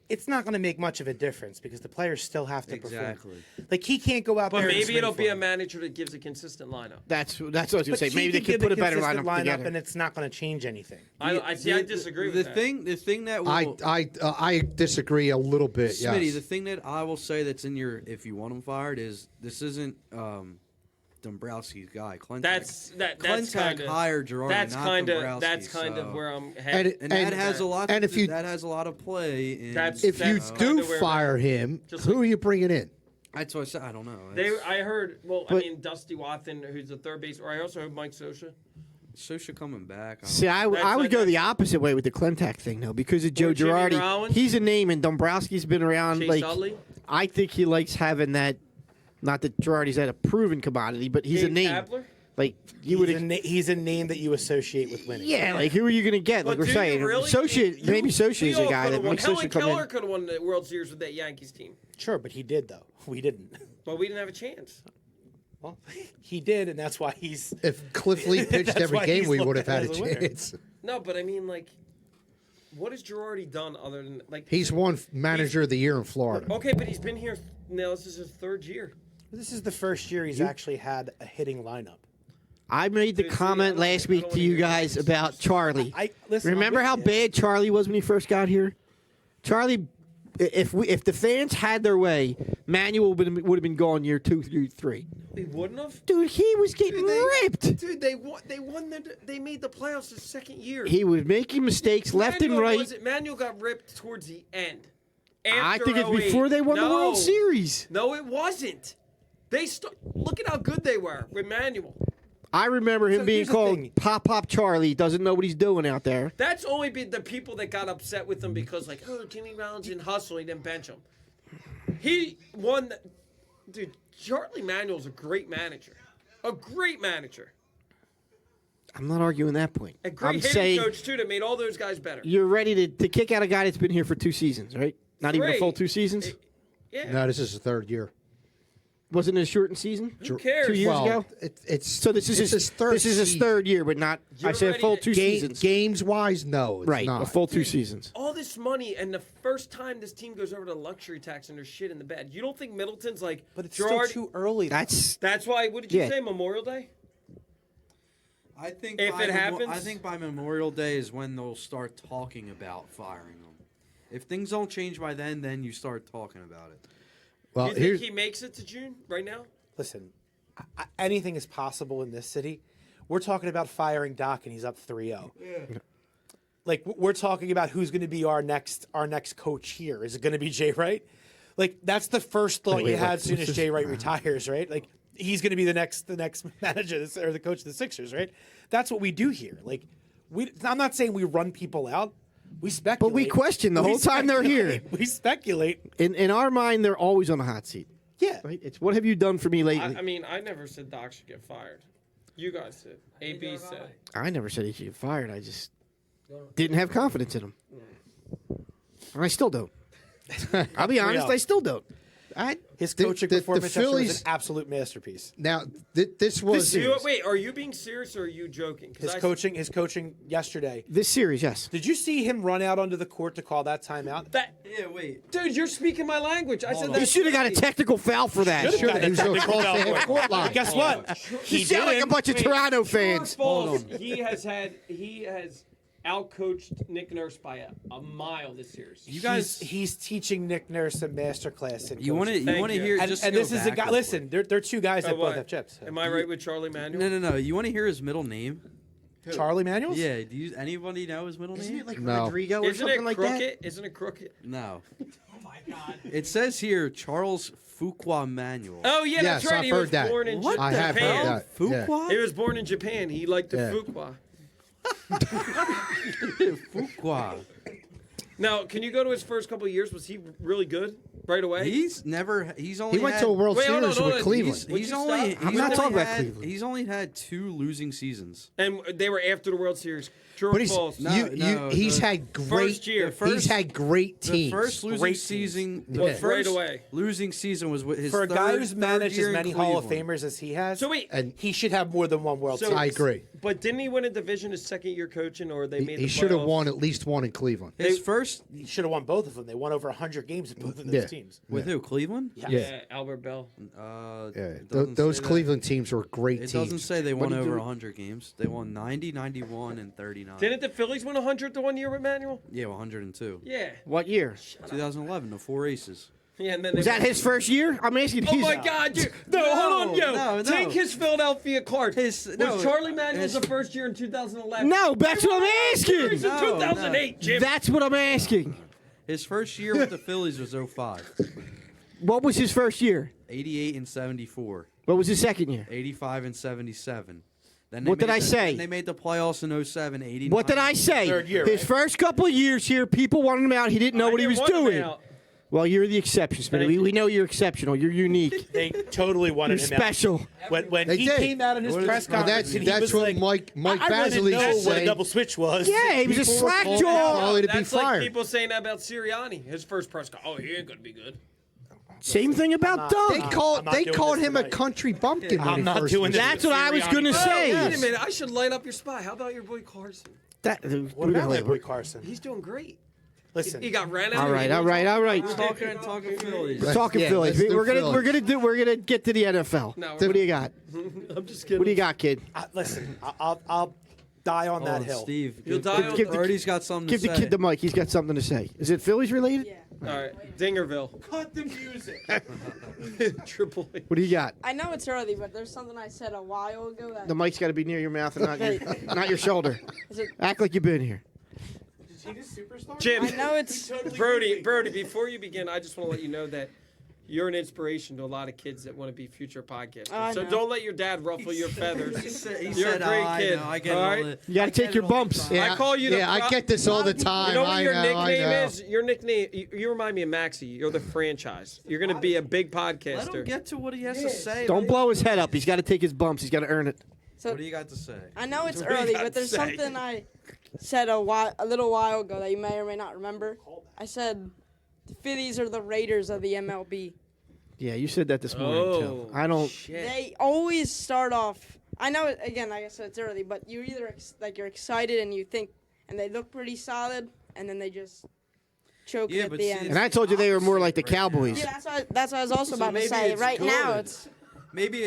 it's not going to make much of a difference because the players still have to Exactly. perform. Like, he can't go out But there. and maybe swing it'll for be a him. manager that gives a consistent lineup. That's what I was going to But say. he Maybe they could could give put a better consistent lineup together. and it's not going to change anything. I disagree with the that. The thing that will, I disagree a little bit. Smitty, Yes. the thing that I will say that's in your if you want him fired is this isn't Dombrowski's guy. Klentak. That's Klentak kind of hired Girardi, That's not kind of Dombrowski, that's kind so- of where I'm And headed. and that has a lot. and if you- that has a lot of play. In, That's- If you that's do kinda where fire him, Just who like- are you bringing in? that's what I said. I don't know. I heard. Well, I But- mean, Dusty Watson, who's the third base, or I also heard Mike Socha. Socha coming back. I don't See, I would go the opposite way with the Klentak thing, though, because of Joe Jimmy Girardi. Rollins? He's a name, and Dombrowski's been around. Chase Utley? I think he likes having that. Not that Girardi's at a proven commodity, but he's a Dave name. Kapler? Like you would. He's a name that you associate with winning. Yeah, like who are you going to get? But Like we're do you saying, really? Socha. Maybe Socha We is a all guy could've that won. makes Helen Socha come Keller in. could have won the World Series with that Yankees team, Sure, but he did, though. We didn't. but we didn't have a chance. Well, he did, and that's why he's. If Cliff Lee pitched That's every why game, he's we looked would have at had a as a winner. chance. No, but I mean, what has Girardi done other than He's won Manager of the Year in Florida. Okay, but he's been here now. This is his third year. This is the first year he's actually had a hitting lineup. I made the See, I don't- comment last I week don't to you wanna hear guys this. about Charlie. Listen, Remember I'm how with you. bad Charlie was when he first got here? Charlie, if the fans had their way, Manuel would have been gone year 2 through 3. They wouldn't have. Dude, he was getting ripped. Dude, they won. They made the playoffs his second year. He was making mistakes left and right. Manuel got ripped towards the end. I After think it's 08. before they won the No. World Series. No, it wasn't. Look at how good they were with Manuel. I remember him So being here's the called thing. Pop Charlie. Doesn't know what he's doing out there. That's only been the people that got upset with him because, Jimmy Rollins didn't hustle. He didn't bench him. He won. Dude, Charlie Manuel's a great manager. A great manager. I'm not arguing that point. A great I'm hitting saying coach, too, that made all those guys better. you're ready to kick out a guy that's been here for 2 seasons, right? Not even a 3. full 2 seasons? Yeah. No, this is the third year. Wasn't it a shortened season? Who cares? 2 years well, ago? it's So this is it's his third. This is his season. third year, but not. I You're said ready full to- 2 seasons. Games wise, no, it's Right, not. a full 2 seasons. All this money, and the first time this team goes over to luxury tax and there's shit in the bed. You don't think Middleton's like, But it's Girardi? still too early. though. That's why, what did you Yeah. say, Memorial Day? I think If by it happens- I think by Memorial Day is when they'll start talking about firing them. If things don't change by then you start talking about it. Well, You think here's he makes it to June right now? Listen, anything is possible in this city. We're talking about firing Doc, and he's up 3-0. Like we're talking about who's going to be our next coach here. Is it going to be Jay Wright? Like that's the first thought Wait, you had what? as soon as Jay Wright retires, right? Like he's going to be the next manager or the coach of the Sixers, right? That's what we do here. Like, I'm not saying we run people out. We speculate. But we question the whole time they're here. We speculate. In our mind, they're always on the hot seat. Yeah. Right? It's what have you done for me lately? I mean, I never said Doc should get fired. You guys did. AB said. I never said he should get fired. I just didn't have confidence in him. And I still don't. I'll be honest, I still don't. His coaching the performance yesterday was Phillies- an absolute masterpiece. Now, this was Wait, are you being serious or are you joking? 'Cause His coaching yesterday. This series, yes. Did you see him run out onto the court to call that timeout? Yeah, wait. Dude, you're speaking my language. I said that. He should have got a technical foul for that. Should've got he was a going technical across the foul. half-court line. But guess what? He sound like a bunch of Toronto fans. False. He has outcoached Nick Nurse by a mile this series. You guys, he's teaching Nick Nurse a masterclass in you want coaching. to you. hear? And just this go is a back guy. real Listen, they're two guys that both what? have chips. Am I right with Charlie Manuel? No. You want to hear his middle name? Charlie Manuels? Yeah. Anybody know his middle name? Like No. Rodrigo or Isn't something it like crooked? that? Isn't it crooked? No. Oh my God. It says here Charles Fuqua Manuel. Oh yeah, that's Yes, right. I've he was heard that. born in What I Japan. have heard that. Yeah. Fuqua? He was born in Japan. He liked the Yeah. fuqua. Fuqua. Now, can you go to his first couple of years? Was he really good right away? He's only. He went had, to a World Wait, hold on, Series hold with on. Cleveland. Would He's you only. stop? I'm not only talking about had- Cleveland. He's only had 2 losing seasons. And they were after the World Series. True or But he's false? he's had great. First year. He's had great The teams. first losing Great season. teams. The Was right first away. losing season was with his For a guy who's third managed year as in many Hall of Cleveland. Famers as he has, So wait, And he should have more than one World So- Series. I agree. but didn't he win a division his second year coaching, or they made the He should have playoffs? won at least one in Cleveland. His first He should have won both of them. They won over 100 games at both of those Yeah. teams. with who? Cleveland. Yeah, Albert Bell. Yeah, it doesn't those say that. Cleveland teams were great It teams. doesn't say they What won do you over do? 100 games. They won 90, 91, and 39. Didn't the Phillies win 100 the 1 year with Manuel? Yeah, 102. Yeah. What year? 2011, the 4 aces. Yeah, and then Was that his first year? I'm asking. Oh my God! Hold on, yo. no. Take his Philadelphia card. Was no, Charlie Manuel's his- the first year in 2011? No, that's what I'm Series asking. in No, 2008, Jim. That's what I'm asking. His first year with the Phillies was 05. What was his first year? 88 and 74. What was his second year? 85 and 77. Then What did I say? Then they made the playoffs in 07, 89. What did I say? Third year, His right? first couple of years here, people wanted him out. He didn't know what he was doing. Well, you're the exception, Smitty. Thank We know you're exceptional. You're unique. They totally wanted You're him special. out. When They he did. came out in his What is- press well, conference, and he that's was what like, Mike I Basley didn't know said. what a double switch was. Yeah, he was a People were slack calling jaw. Charlie to be That's like fired. people saying that about Sirianni. His first press con. Oh, he ain't gonna be good. Same thing about They Doug. called not doing called this him a tonight. country bumpkin. when I'm he not first doing was this. here. That's what I was going to say. Wait a minute. I should light up your spot. How about your boy Carson? What about that boy Carson? He's doing great. Listen, He got ran out. All right. Talking Phillies. Talking Yeah, Phillies. let's do We're gonna get to the NFL. No, What do you got? I'm just kidding. What do you got, kid? listen. I'll die on that hill. Steve. You'll die on the- Brody's got something Give to the say. kid the mic. He's got something to say. Is it Phillies related? Yeah. All right, Dingerville. Cut the music. Triple A. What do you got? I know it's early, but there's something I said a while ago that The mic's got to be near your mouth and not your shoulder. is it, Act like you've been here. Is he the superstar? Jim. I know it's Brody, before you begin, I just want to let you know that you're an inspiration to a lot of kids that want to be future podcasters. I So know. don't let your dad ruffle your feathers. He said, You're a great I kid. know, I get all all right? the- You got I to get take it your all the bumps. time. I call you the I get this all the time. You know what your I nickname know. is? Your nickname, you remind me of Maxie. You're the franchise. You're going to be a big Let him podcaster. get to what he has to say. Don't man. blow his head up. He's got to take his bumps. He's got to earn it. so. What do you got to say? I know it's What do you early, got but there's to say? something I said a little while ago that you may or may not remember. I said the Phillies are the Raiders of the MLB. Yeah, you said that this morning Oh, too. I don't. shit. They always start off. I know again, like I said, it's early, but you're either you're excited and you think, and they look pretty solid, and then they just choke Yeah, at but the see, end. And I told you they were more like the Right now. Cowboys. Yeah, that's what I was also So about to maybe say. it's Right now, good. it's Maybe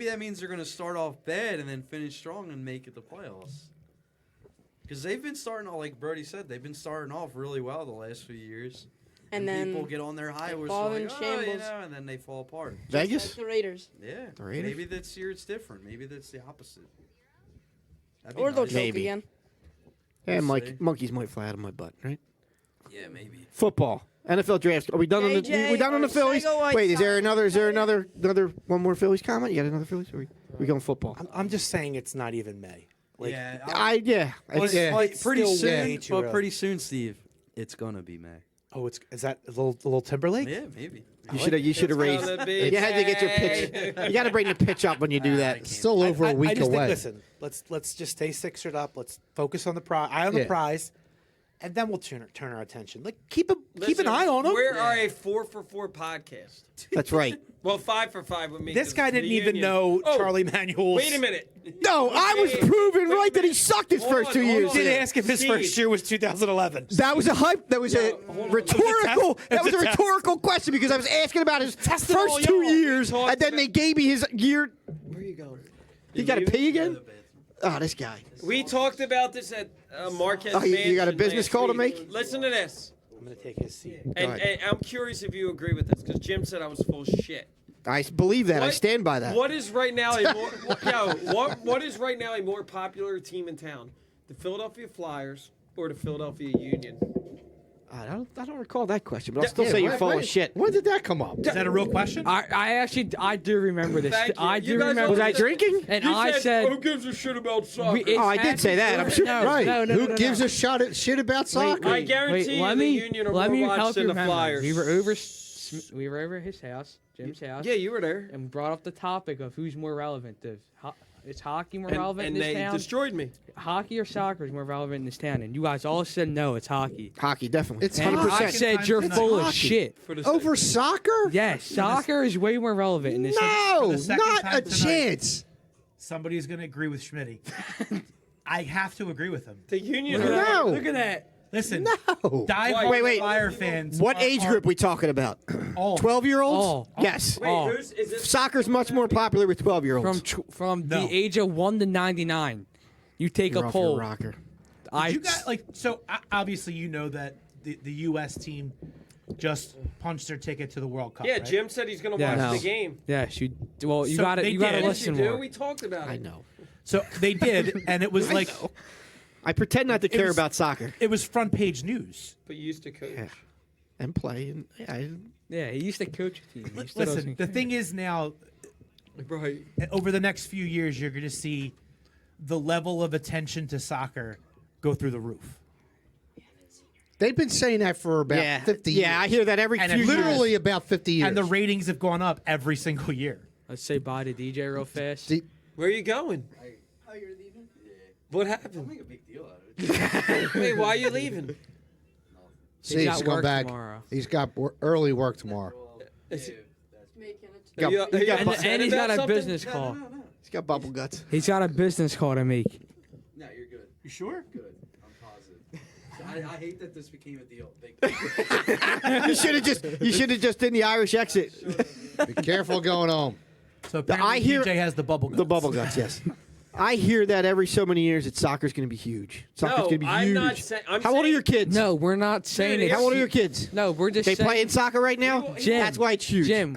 that means they're going to start off bad and then finish strong and make it the playoffs. Because they've been starting off, like Brody said, they've been starting off really well the last few years. and then people get on their high, they we're fall like, in oh, shambles. and then they fall apart. like Vegas. the Raiders, Yeah, The Raiders? maybe this year it's different. Maybe that's the opposite. That'd be or they'll nice. choke Maybe. again. Yeah, We'll Mike. see. Monkeys might fly out of my butt, right? Yeah, maybe. Football. NFL drafts. Are we done on the? JJ We done on the or Phillies? Sego White Wait, is there Sox? another? Is there another one more Phillies comment? You got another Phillies? Or we going football? I'm just saying it's not even May. Like, yeah, Yeah. it's pretty still soon. way too But early. pretty soon, Steve, it's gonna be May. Oh, is that a little Timberlake? Yeah, maybe. You should have raised. gonna be You had to get your pitch. May. You got to bring the pitch up when you do that. Still over a week I just away. Think, listen, let's just stay sixered up. Let's focus on the prize. The Yeah. prize, and then we'll turn our attention. Like keep an Listen, eye on him. We are a 4-for-4 podcast. That's right. Well, 5-for-5 with me. This 'cause guy the didn't even union- know Oh, Charlie Manuel's. Wait a minute. No, I was Okay, proven wait a right that he minute. sucked his Hold first on, 2 hold years. on. Did ask if his Steve. first year was 2011. That was a hype. That was a hold on. rhetorical. That was a It's a test. rhetorical question because I was asking about his Testing all first 2 y'all. years, talked and then they about- gave me his year. Where are you going? You got to pee again? Oh, this guy. We talked about this at Marquez. Oh, you got a Mansion business last call to week. make? Listen to this. I'm gonna take his seat. And ahead. I'm curious if you agree with this because Jim said I was full of shit. I believe that. I What- stand by that. What is right now a more what is right now a more popular team in town? The Philadelphia Flyers or the Philadelphia Union? I don't recall that question, but I'll still say you're full of shit. When did that come up? Is that a real question? I do remember this. Thank you. I You do guys remember. Was I always- drinking? And You I said, who gives a shit about soccer? we- it's Oh, I did say that. I'm sure. No, Right. no, no, Who no, no, gives no. a shit about soccer? I guarantee you let the me Union are let me more watched help than you the remember. Flyers. We were over his house, Jim's house. Yeah, you were there. And brought up the topic of who's more relevant. Is hockey more relevant And in this they town? destroyed me. Hockey or soccer is more relevant in this town, and you guys all said no, it's hockey. Hockey, definitely. It's And 100%. I said you're Hockey. full of shit. For the Over soccer? Yes, soccer is way more relevant in this. No, For the second not time a tonight. chance. Somebody's gonna agree with Schmitty. I have to agree with him. The Union. No. Look at that. Listen, No. die Wait. Fire fans. What are- age group we talking about? All. 12-year-olds? All. Yes. Wait, Oh. is it? Soccer's much more popular with 12-year-olds. From No. the age of 1 to 99, you take You're a off your poll. rocker. You got obviously you know that the U.S. team just punched their ticket to the World Cup. Yeah, right? Jim said he's gonna Yeah. watch No. the game. Yes, you. Well, you So got to they you got to did. Yes, you listen do. more. We talked about it. I know. So they did, and it was like I pretend not to care was- about soccer it was front page news. But you used to coach. Yeah. and play. And Yeah, he used to coach a team. He still Listen, doesn't the care. thing is now, Right. over the next few years, you're going to see the level of attention to soccer go through the roof. They've been saying that for about 50 years. Yeah, I hear that every And few it Literally about 50 years. And the ratings have gone up every single year. Let's say bye to DJ real fast. See- Where are you going? Oh, you're leaving? What happened? Make a big deal out of it. Wait, why are you leaving? See, got he's going work back. tomorrow. He's got early work tomorrow. Is- Making it. Got- Are you- he are you got- upset and he's about got a something? business call. he's got bubble guts. He's got a business call to make. No, you're good. You sure? Good. I'm positive. I hate that this became a deal. Big deal. You should have just did the Irish exit. Be careful going home. So apparently I hear- DJ has the bubble guts. The bubble guts, yes. I hear that every so many years that soccer's going to be huge. Soccer's No, going to be I'm huge. not saying- I'm How old are saying- your kids? No, we're not saying Dude, it. How old are your kids? No, we're just They saying. playing soccer right now? Jim, That's why it's huge. Jim,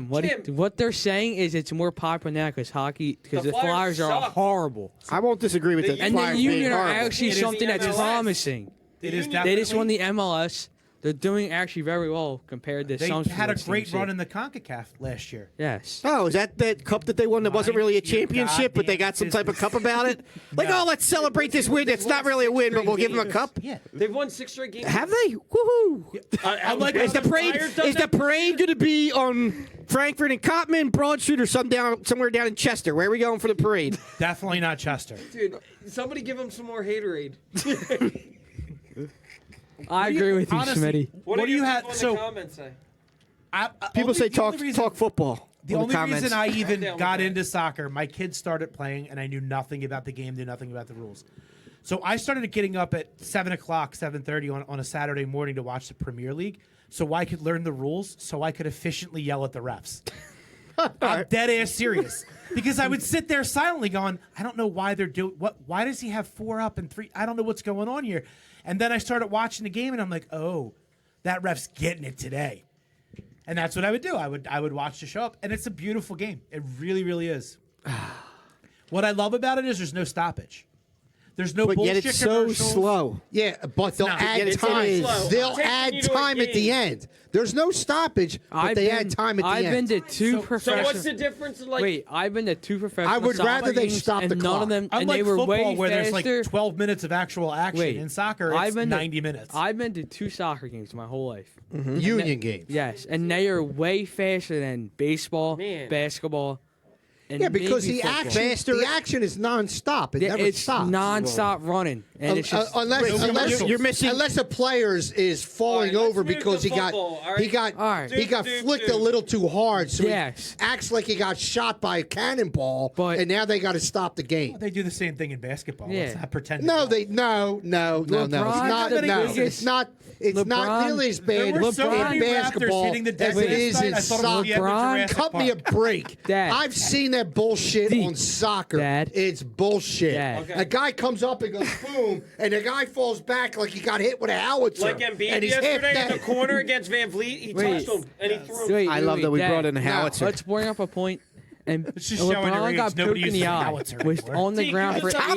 what Jim. what they're saying is it's more popular now because the Flyers Flyers are suck. horrible, I won't disagree with The the and Flyers the being Union are horrible. actually It is something the that's MLS. promising. It is They just won definitely- the MLS. They're doing actually very well compared to They some. had a sports great teams run here. in the CONCACAF last year. Yes. Oh, is that cup that they won that wasn't really a Mind your championship, but they got some type of cup about it? Like, No. oh, let's celebrate this win. It's not really a win, but we'll give them a cup. Yeah. They've won 6 straight games. Have they? Woohoo! I'm like, Is the parade going to be on Frankfurt and Cotman, Broad Street, or somewhere down in Chester? Where are we going for the parade? definitely not Chester. Dude, somebody give him some more haterade. I agree with you, honestly, Smitty. What do do you people have? in the So comments say? People say the only reason- talk football. The in only comments. reason I even down with got that. into soccer, my kids started playing, and I knew nothing about the game, knew nothing about the rules. So I started getting up at 7 o'clock, 7:30 on a Saturday morning to watch the Premier League, so I could learn the rules, so I could efficiently yell at the refs. I'm dead ass serious, because I would sit there silently going, I don't know why they're doing what. Why does he have 4 up and 3? I don't know what's going on here. And then I started watching the game, and I'm like, oh, that ref's getting it today. And that's what I would do. I would watch the show up, and it's a beautiful game. It really, really is. What I love about it is there's no stoppage. There's no But bullshit yet it's so commercials. slow. Yeah, but they'll not. add It's time. slow. They'll Taking add you to a time at the game. end. There's no stoppage, but they add time at the I've end. been to two So professional. what's the difference? Like, Wait, I've been to two professional. I would rather soccer they games, stop the and none clock. of them, and Unlike they were football, way where faster. there's like 12 minutes of actual action. Wait, In soccer, it's I've been to- 90 minutes. I've been to two soccer games my whole life. Union games. Yes, and they are way faster than baseball, Man. basketball. And Yeah, because maybe the football. action is nonstop. It never it's stops. non-stop running, and it's just You're missing- unless a player is falling All right, let's over move because to he got football, all he right? got All right. he got Dude, flicked dude. a little too hard, so Yes. he acts like he got shot by a cannonball, But- and now they got to stop the game. They do the same thing in basketball. Yeah. Let's not pretend. No, they no. It's not. LeBron- It's not. It's not LeBron- nearly as There bad were so in many Raptors basketball hitting the as deck it last is night, in I thought it was the end of soccer. Jurassic Cut me a Park. break. Dad. I've seen that bullshit Dad. on soccer. Dad. It's bullshit. Dad. Okay. A guy comes up and goes boom, and the guy falls back like he got hit with a howitzer. like Embiid and he's half yesterday in dead. the corner against Van Vliet, he Wait. touched him and he threw him. Wait, I love that we Dad, brought in a howitzer. Let's bring up a point. And It's just showing your LeBron age. got Nobody poked in uses the a eye. howitzer Was anymore. on the See, ground you for just-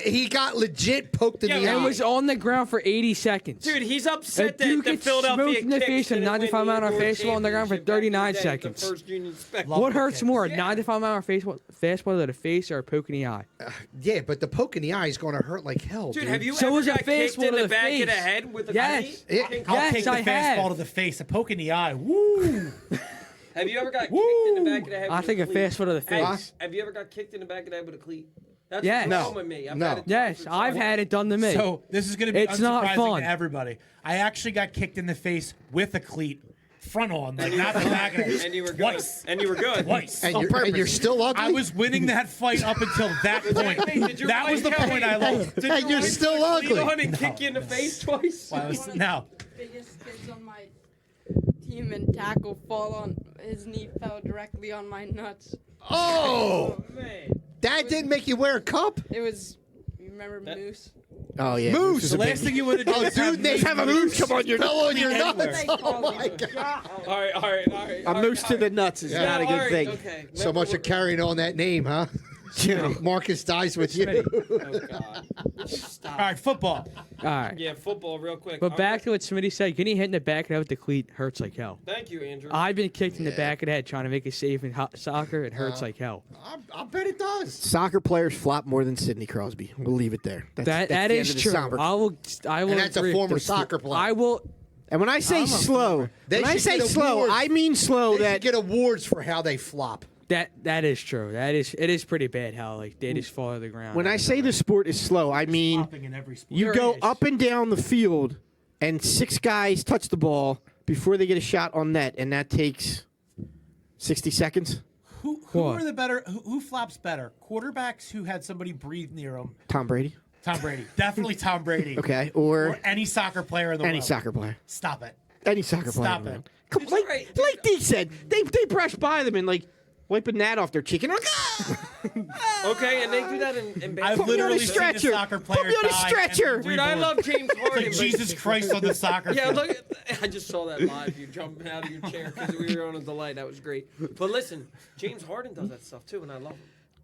80 He got legit poked in Yeah, the but eye. It was on the ground for 80 seconds. Dude, he's A upset dude that the gets Philadelphia smoked in the Kicks face and didn't 95 win the mile an hour indoor fastball on the ground for championship back in 39 the day, seconds. The first union spec. Love What hurts kicks. more, a Yeah. 95 mile an hour fastball to the face or a poke in the eye? Yeah, but the poke in the eye is going to hurt like hell, Dude, dude. have you So ever was a got kicked fastball in to the the back of the face. head with a Yes. cleat? I'll Yes, take the I fastball have. to the face, a poke in the eye. Woo! Have you ever got kicked in the back of the head? I with think a cleat? fastball to the Hey, face. have you ever got kicked in the back of the head with a cleat? That's Yes. what's No. wrong with me. I've No. had it done Yes, for I've so had it done to me. So this is going to be It's not unsurprising fun. to everybody. I actually got kicked in the face with a cleat, front on, like not the back of it. And you were good. Twice. And you were good. Twice. and you're still ugly. I was winning that fight up until that point. Did your That was the wife- point I lost. Did And your you're wife still put a cleat ugly. on and kick you in the face twice? Now, Biggest kids on my team and tackle fall on his knee fell directly on my nuts. Oh, Man. that didn't make you wear a cup? It was. You remember Moose? Oh yeah, Moose. the last thing you want to do Oh, is have dude, they moose have a moose come on your anywhere. nuts. Oh my god! All right. A moose to the nuts is not a good thing. Okay. So much of carrying on that name, huh? Marcus dies with you. Oh, God. All right, football. All right. Yeah, football, real quick. But back to what Smitty said, getting hit in the back of the head with the cleat hurts like hell. Thank you, Andrew. I've been kicked in the back of the head trying to make a save in soccer. It hurts like hell. I bet it does. Soccer players flop more than Sidney Crosby. We'll leave it there. That the end is of the true. somber. I will. And that's a agree. former soccer player. I will. And when I say slow, They when I should say get slow, awards. I mean slow. They That should get awards for how they flop. That is true. It is pretty bad how like they just fall to the ground. when I say the sport is slow, I mean Flopping in every sport. you go up and down the field, and 6 guys touch the ball before they get a shot on net, and that takes 60 seconds. Who What? are the better? Who flops better? Quarterbacks who had somebody breathe near them. Tom Brady, Tom Brady, definitely Tom Brady. okay, Or or any soccer player in the world. any soccer player. Stop it. Any soccer player. Stop in the it. world. Come, It's like, all right. like Deke said, they brush by them and like wiping that off their cheek and like, Okay, and they do that in I've basketball. Put me on literally a seen a stretcher. soccer Put player me on a die and stretcher. be Dude, I reborn. love James Harden. Like but- Jesus Christ on the soccer Yeah, field. look. I just saw that live. You jumping out of your chair because we were on a delay. That was great. But listen, James Harden does that stuff too, and I love him.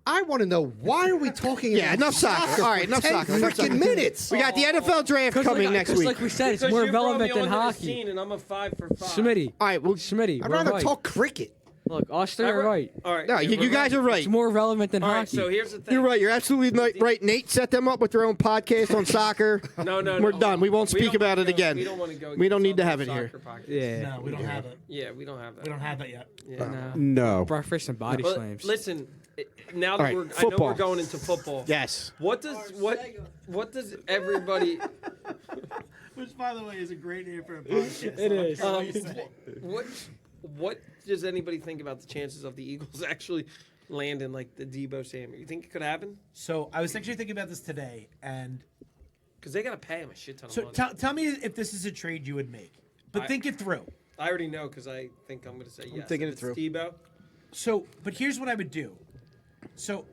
I want to know, why are we talking Yeah, about enough soccer. All right, for enough 10 soccer. Enough freaking soccer. minutes? We got the NFL draft coming next week. Like we said, it's Because more you brought relevant me than onto the hockey. scene, and I'm a 5 for 5. Smitty, All right, well, Smitty, I'd we're rather right. talk cricket. Look, us three are right. All right. no, yeah, you we're guys are right. It's more relevant than All right. hockey. So here's the thing. You're right. You're absolutely right. Nate set them up with their own podcast on soccer. No. We're done. We won't speak don't about wanna it go- again. We don't want to go. We don't need to against have it here. soccer podcast. Yeah. No, we don't have it. Yeah, we don't have that. We don't have that yet. Yeah. No. Breakfast and body But slams. listen, now that right, I know football. we're going into football. Yes. What does everybody? Which, by the way, is a great name for a podcast. It is. What does anybody think about the chances of the Eagles actually landing like the Debo Samuel? You think it could happen? So I was actually thinking about this today, and Because they got to pay him a shit ton of so money. tell me if this is a trade you would make, but think it through. I already know because I think I'm going to say yes. thinking If it through. it's Debo. So, but here's what I would do. So,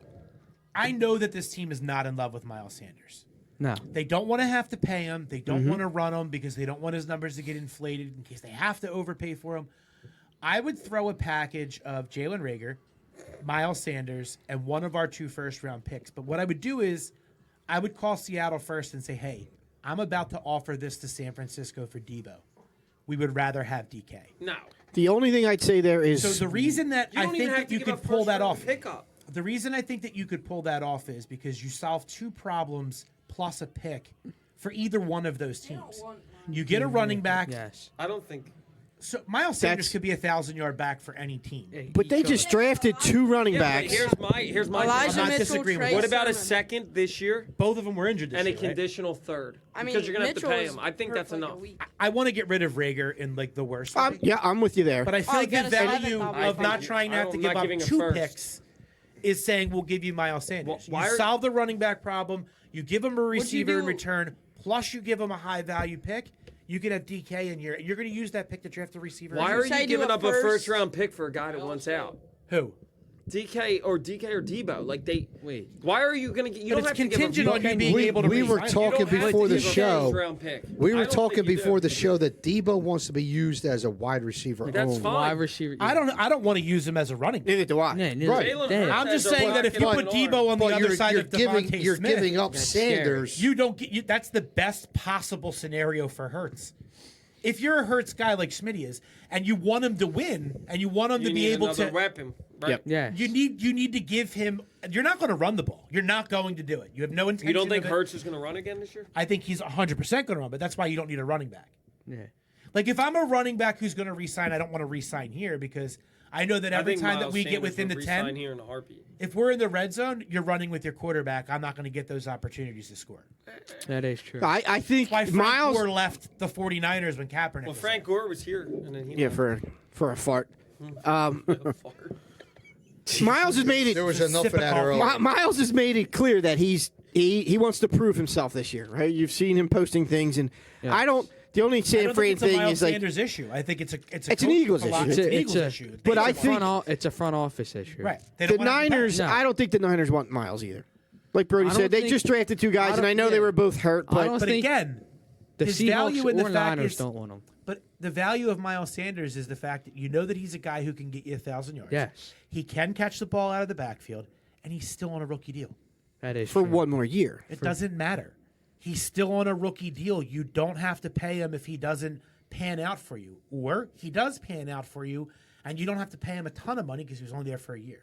I know that this team is not in love with Miles Sanders. no. They don't want to have to pay him. They don't want to run him because they don't want his numbers to get inflated in case they have to overpay for him. I would throw a package of Jalen Reagor, Miles Sanders, and one of our 2 first-round picks. But what I would do is I would call Seattle first and say, hey, I'm about to offer this to San Francisco for Debo. We would rather have DK. No. The only thing I'd say there is So the reason that You I don't even think have that to you give a could pull that first-round off. pickup. The reason I think that you could pull that off is because you solve 2 problems plus a pick for either one of those teams. You get a running back. Yes. I don't think. So Miles Sanders That's- could be a 1,000-yard back for any team. but they just drafted 2 running Yeah, but backs. here's my Elijah I'm not Mitchell, disagreeing with Trey you. What about a Sermon. second this year Both of them were injured this and a year, right? conditional third? I mean, Because you're gonna have Mitchell to pay was him. I think hurt that's for like a enough. week. I want to get rid of Rager in like the worst. way. Yeah, I'm with you there. But I feel like the get a seventh, value I'll be of fine. not trying to have to I'm give not up giving a 2 first. picks is saying we'll give you Miles Sanders. Why you are- solve the running back problem. You give him a you receiver in do? return, plus you give him a high value pick. You could have DK in your. You're going to use that pick to draft a receiver. Why in are your- say you do giving a up a first- first-round pick for a guy that wants out? Who? DK or Debo? Like they. Wait. Why are you gonna get? You But don't it's have to give contingent up on you being able to. we were re-sign him. You talking don't have before to the give up a show. first-round pick. We I were don't talking think you before do. the show that Debo wants to be used as a wide receiver That's only. fine. Wide receiver. I don't want to use him as a running back. Neither do I. Yeah, Right. Jalen Damn. Hurts I'm just has a saying that if you rocket put arm. Debo on the But other you're, side you're of giving Devontae you're Smith, giving up That's scary. Sanders. you don't get. That's the best possible scenario for Hurts. If you're a Hurts guy like Smitty is, and you want him to win, and you want him You to be need able another to, weapon. Right? Yep. Yeah. you need to give him. You're not going to run the ball. You're not going to do it. You have no intention. You don't think of it. Hurts is going to run again this year? I think he's 100% going to run, but that's why you don't need a running back. Yeah. Like if I'm a running back who's going to resign, I don't want to resign here because I know that I every think time that Miles we get Sanders within the would 10, re-sign here in a heartbeat. if we're in the red zone, you're running with your quarterback. I'm not going to get those opportunities to score. That is true. I think Why Frank Miles. Gore left the 49ers when Kaepernick Well, was Frank there. Gore was here, and then he Yeah, for a fart. left. Miles has made it. There was enough of that Typical. earlier. Miles has made it clear that he wants to prove himself this year, right? You've seen him posting things, and Yeah. I don't. The only I don't San think Fran it's a thing Miles is like, Sanders issue. I think it's a It's an coaching Eagles philosophy. issue. It's an It's Eagles a- issue. but I They don't think- It's a front office issue. right. They the don't want him to Niners. pay. No. I don't think the Niners want Miles either. Like Brody I don't said, they think- just drafted 2 guys, I and I don't- know they yeah. were both hurt. I But don't But think again, the his Seahawks value in the or fact Niners is- don't want him. But the value of Miles Sanders is the fact that you know that he's a guy who can get you 1,000 yards. Yes. He can catch the ball out of the backfield, and he's still on a rookie deal. That is for true. 1 more year. It doesn't matter. He's still on a rookie deal. You don't have to pay him if he doesn't pan out for you. Or he does pan out for you, and you don't have to pay him a ton of money because he was only there for a year.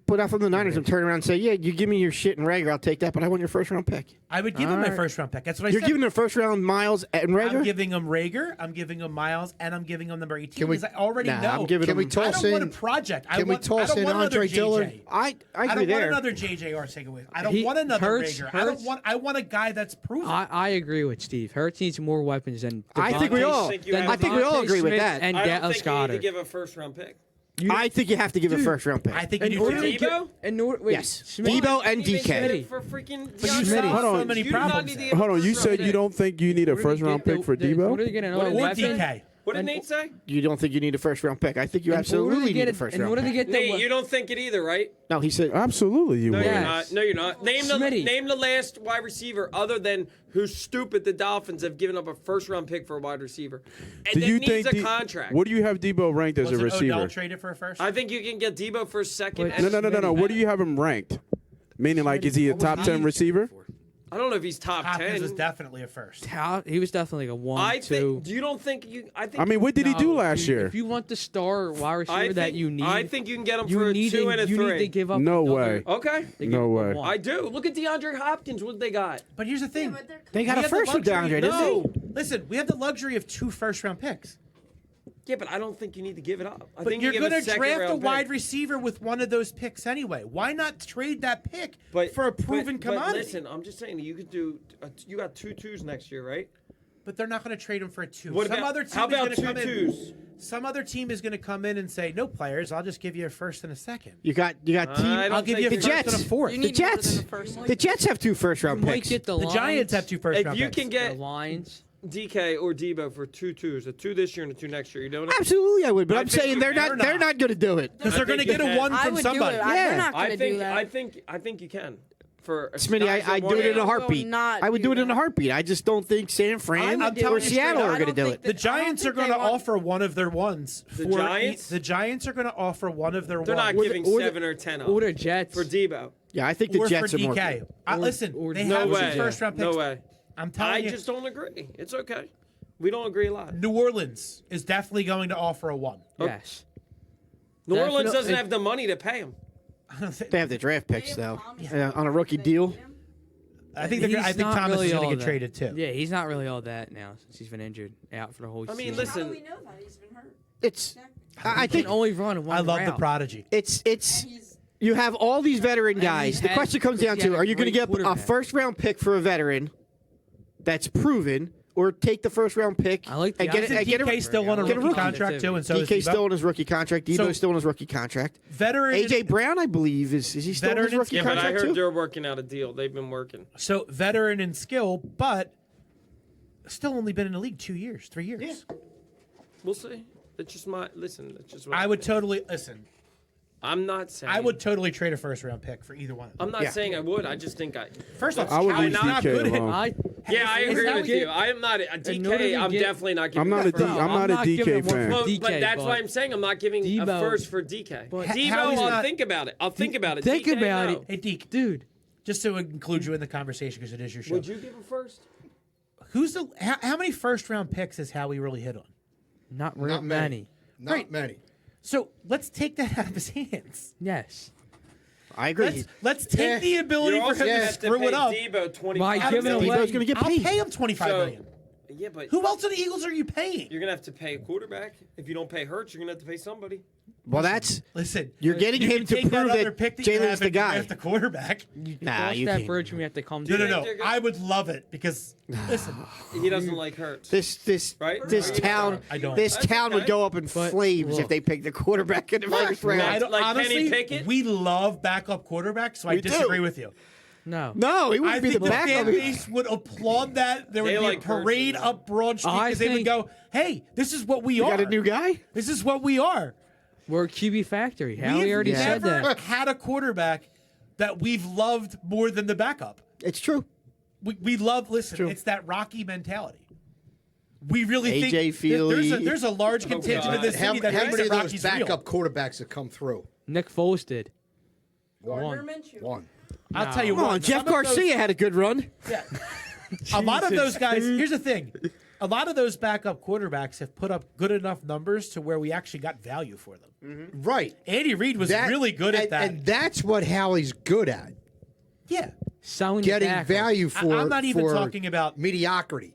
But out from the Niners, I'm turning around and say, yeah, you give me your shit and Rager, I'll take that, but I want your first round pick. I would give him my Alright. first round pick. That's what I You're said. giving a first round Miles and Rager? I'm giving him Rager, I'm giving him Miles, and I'm giving him number 18 Can we- because I already Nah, know. I'm giving Can we him. I toss don't want a in? project. I Can we want, toss I don't in want Andre another Dillard? JJ. I I agree don't want there. another JJ Arcega. I don't He- want another Hurts- Rager. Hurts- I want a guy that's proven. I agree with Steve. Hurts needs more weapons than. I think we Devontae all. think you than have I think we all Devontae agree with Smith that. And I don't Dallas think you need to Goddard. give a first-round pick. I think you have to give a first round pick. I think you In do order too. to get, Debo? in order, wait, Yes. Smith- Debo and You didn't get DK. it for freaking But you DeAndre solved Hopkins. so on. many You do not problems need to there. give Hold a on, you first-round said you don't think you need a in order to first round get pick for in order to Debo? get another Or weapon, DK. What did And- Nate say? You don't think you need a first round pick? I think you in order absolutely to get need a it- first in round order to pick. get the Nate, we- you don't think it either, right? No, he said. Absolutely, you No, would. you're Yes. not. No, you're not. Name Smitty. the last wide receiver other than who's stupid. The Dolphins have given up a first-round pick for a wide receiver, and Do that you needs think? a contract. What do you have Debo ranked as a Wasn't Odell receiver? traded for a first? I think you can get Debo for a second. Wait, and No. What do you have him ranked? Meaning, like, is he a top 10 receiver? I don't know if he's top Hopkins 10. was definitely a first. He was definitely like a 1, I 2. think. You don't think you? I think. I mean, what did he do No, last dude, year? If you want the star wide receiver I think, that you need, I think you can get him you for a need 2 and a you 3. need to give up. No another- way. Okay. to give No up way. one. I do. Look at DeAndre Hopkins. What they got? But here's the thing. They got We a have the first with luxury- DeAndre, didn't No. they? Listen, we have the luxury of 2 first-round picks. Yeah, but I don't think you need to give it up. I But think you're you give going to draft a second-round wide pick. receiver with one of those picks anyway. Why not trade that pick for a proven but commodity? listen, I'm just saying you could do. You got 2 2s next year, right? But they're not going to trade him for a 2. What Some about- other team how about is going to 2 come in. 2s? Some other team is going to come in and say, "No players, I'll just give you a first and a second. You got team. I don't I'll give think you a the first Jets. and a fourth." You The need more than Jets. the first. The Jets have 2 first round You might picks. get the The Lions, Giants have 2 first If round you picks. can the get Lions. DK or Debo for 2 2s, a 2 this year and a 2 next year, you don't. Absolutely, I would, but I I'm think saying you they're better not. They're not. not going to do it. Because I they're going to think get you a can. 1 I from would somebody. do it. They're not going I to do think. that. I think you can. for Smitty, I'd do it in a heartbeat. not I would do it do in a that. heartbeat. I just don't think San Fran I'm telling or you straight Seattle up, are I going to don't do think it. The Giants are going to offer one of their ones. The for Giants? The Giants are going to offer one of their They're not ones. giving or the- 7 or 10 Or up the Jets. for Debo. Yeah, I think the or Jets for are more. DK. Listen, or- they No have way. some first round picks. No way. I'm telling I you, just don't agree. It's okay. We don't agree a lot. New Orleans is definitely going to offer a one. Yes. New Orleans Definitely- doesn't have the money to pay him. They have the draft picks though, on a rookie deal. I think Thomas really is going all to get that. traded too. Yeah, he's not really all that now since he's been injured, out for the whole I mean, season. How listen. do we know that he's been hurt? It's. I He think can only run one I love the route. prodigy. it's. He's You have all these veteran guys. The had- question comes down he had to: a are you going to great get a quarterback. first-round pick for a veteran that's proven, or take the first-round pick I like the and get idea. it? Get DK still on a get a rookie rookie. contract too, and so is DK still Debo. on his rookie contract. Debo's So- still on his rookie contract. Veteran. AJ Brown, I believe, is he still on his Veteran- rookie Yeah, but I contract heard too? they're working out a deal. They've been working. So veteran in skill, but still only been in the league 2 years, 3 years. We'll see. That's just my listen. That's just what I would totally listen. I'm not saying. I would totally trade a first round pick for either one of them. I'm not saying I would. I just think I. First off, I would Howie's leave not DK good at alone. Yeah, I Is agree that with what you. you- I am not a order DK. to I'm get- definitely not giving. I'm not a a D. first. I'm not a not giving DK him one fan. for Well, DK, but that's why but I'm saying I'm not giving a Debo- first for DK. but Debo, Howie's I'll not- think about it. I'll think about it. Think DK, about no. it. Hey, Deke, Dude, just to include you in the conversation because it is your show. Would you give a first? Who's the? How many first round picks has Howie really hit on? not Not many. Not Right. many. So let's take that out of his hands. Yes. I agree. Let's take Yeah. the ability You're for also him gonna to have to screw pay it up. Debo 25 Why give it million. away? Debo's going to get I'll paid. pay him $25 So- million. Yeah, but Who else on the Eagles are you paying? you're gonna have to pay a quarterback. If you don't pay Hurts, you're gonna have to pay somebody. Well, that's Listen, you're getting you him can to take that prove other that pick that you Jalen's have the and guy. draft the quarterback. Nah, Cross you that can't. bridge when we have to come No, to no, it. no. they're gonna- I would love it because listen, He doesn't like Hurts. This Right? this Are you- town I don't. this That's town would okay. go up in flames if they picked the quarterback in the first round. Like- I don't, Kenny honestly, Pickett? we love backup quarterbacks, so I We do. disagree with you. No. No, he I wouldn't be think the the fan backup. base would applaud that. There would They be like a parade Hurts. up Broad Street I because they would think- go, "Hey, this is what we You are. got a new guy? This is what we are." We're a QB factory. Howie We've already said never that. had a quarterback that we've loved more than the backup. It's true. We love. Listen, True. it's that Rocky mentality. We really AJ think Feely. there's a large contingent God. of this How city that many thinks of that those Rocky's backup real. quarterbacks have come through? Nick Foles did. Gardner Minshew. One. I'll tell you Come what. on, Jeff some of those- Garcia had a good run. Yeah. A lot of those guys, here's the thing. A lot of those backup quarterbacks have put up good enough numbers to where we actually got value for them. Right. Andy Reid was That- really good at and- that. And that's what Howie's good at. Yeah. Selling Getting the backup. value for I'm not even for talking about mediocrity.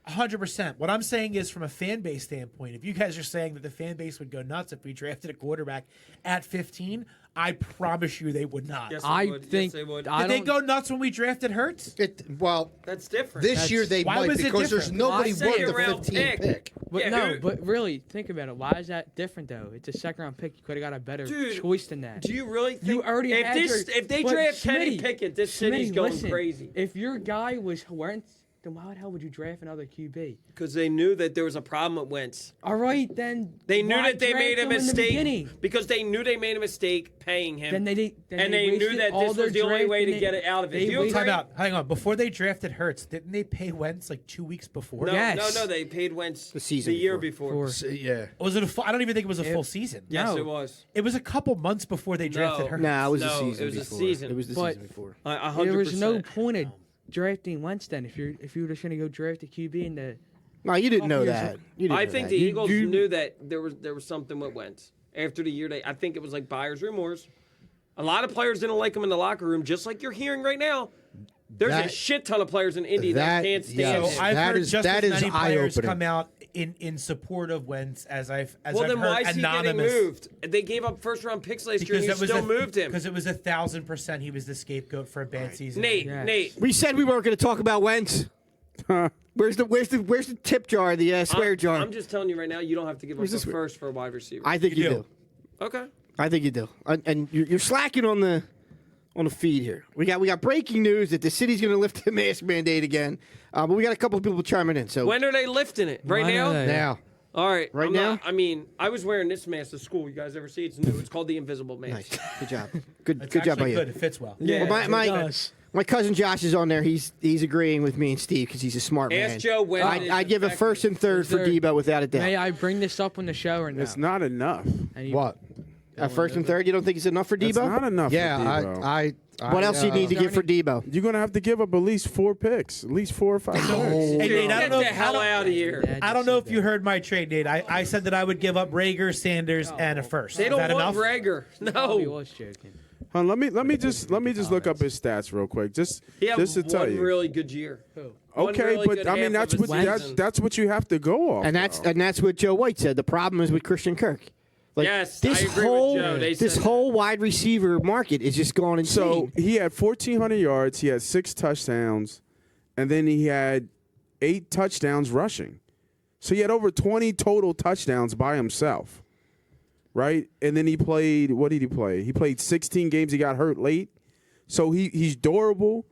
100%. What I'm saying is from a fan base standpoint, if you guys are saying that the fan base would go nuts if we drafted a quarterback at 15, I promise you they would not. Yes, they I would. think Yes, they would. I Did they don't- go nuts when we drafted Hurts? Well, That's different. this year they Why might was it because there's different? nobody I say worth a the round 15 pick. pick. But Yeah, no, who- but really, think about it. Why is that different though? It's a second round pick. You could have got a better Dude, choice than that. Do you really think You already if had this your, if they but draft Kenny Smitty, Pickett, this city's Smitty, going listen, crazy If your guy was Wentz, then why the hell would you draft another QB? because they knew that there was a problem with Wentz. All right, then They knew why that they draft made a him in the beginning? mistake because they knew they made a mistake paying him. Then they and they knew wasted that all this their was the only draft way to and get it out of it. they Do you wasted- agree? Time out. Hang on. Before they drafted Hurts, didn't they pay Wentz like 2 weeks before? No, Yes. no, they paid Wentz The season year before. before. For- Yeah. Was it a full, I don't even think it was a full season. Yes, No. it was. It was a couple months before they drafted No. Hurts. Nah, it was No, the it season was a before. season. It was the But- season before. 100%. There was no point of drafting Wentz then if you were just gonna go draft a QB in the. No, you didn't know years that. of- You didn't I know think that. the You- Eagles you- knew that there was something with Wentz after the year. I think it was like buyer's remorse. A lot of players didn't like him in the locker room, just like you're hearing right now. There's a That- shit ton of players in Indy that can't stand yes. So him. I've That heard is- just that as is many players eye-opening. come out in support of Wentz as I've Well, then heard why is he getting anonymous. moved? They gave up first round picks last year, and you still moved him. Because it was 1,000% he was the scapegoat for a bad season. Nate, Yes. Nate, We said we weren't going to talk about Wentz. Where's the tip jar, the swear jar? I'm just telling you right now, you don't have to give up Where's a this- first for a wide receiver. I think You you do. do. Okay. I think you do. And you're slacking on the feed here. We got breaking news that the city's going to lift the mask mandate again. But we got a couple of people chiming in. So When are they lifting it? Right When now? are they? Now. All right. Right I'm now? not- I mean, I was wearing this mask to school. You guys ever see it? It's new. It's called the Invisible Mask. nice, good job, good It's good job by actually you. good. It fits well. Yeah. Well, my It does. My cousin Josh is on there. He's agreeing with me and Steve because he's a smart man. Ask Joe when it is I give a effective. first and third for Debo without a doubt. May I bring this up on the show or no? It's not enough. And you- What? A first and third, you don't think it's enough for It's Debo? not enough. Yeah, for Debo. What else do you need to give for Debo? You're gonna have to give up at least 4 picks, at least 4 or 5 picks. Hey, Nate, I Get don't know. the hell out of here. Dad I don't just know said if you that. heard my trade, Nate. I said that I would give up Rager, Sanders, and a first. They Is don't that want enough? Rager. Oh, he No. was joking. Hold on, let me just look up his stats real quick, just He had to tell one you. really good year. Who? One Okay, really but good I mean half that's of his what season. that's what you have to go off. And that's what Joe White said. The problem is with Christian Kirk. Like, Yes, this I agree with whole Joe. They this said whole wide receiver market is just going insane. So he had 1,400 yards, he had 6 touchdowns, and then he had 8 touchdowns rushing. So he had over 20 total touchdowns by himself, right? And then he played. What did he play? He played 16 games. He got hurt late, so he's durable.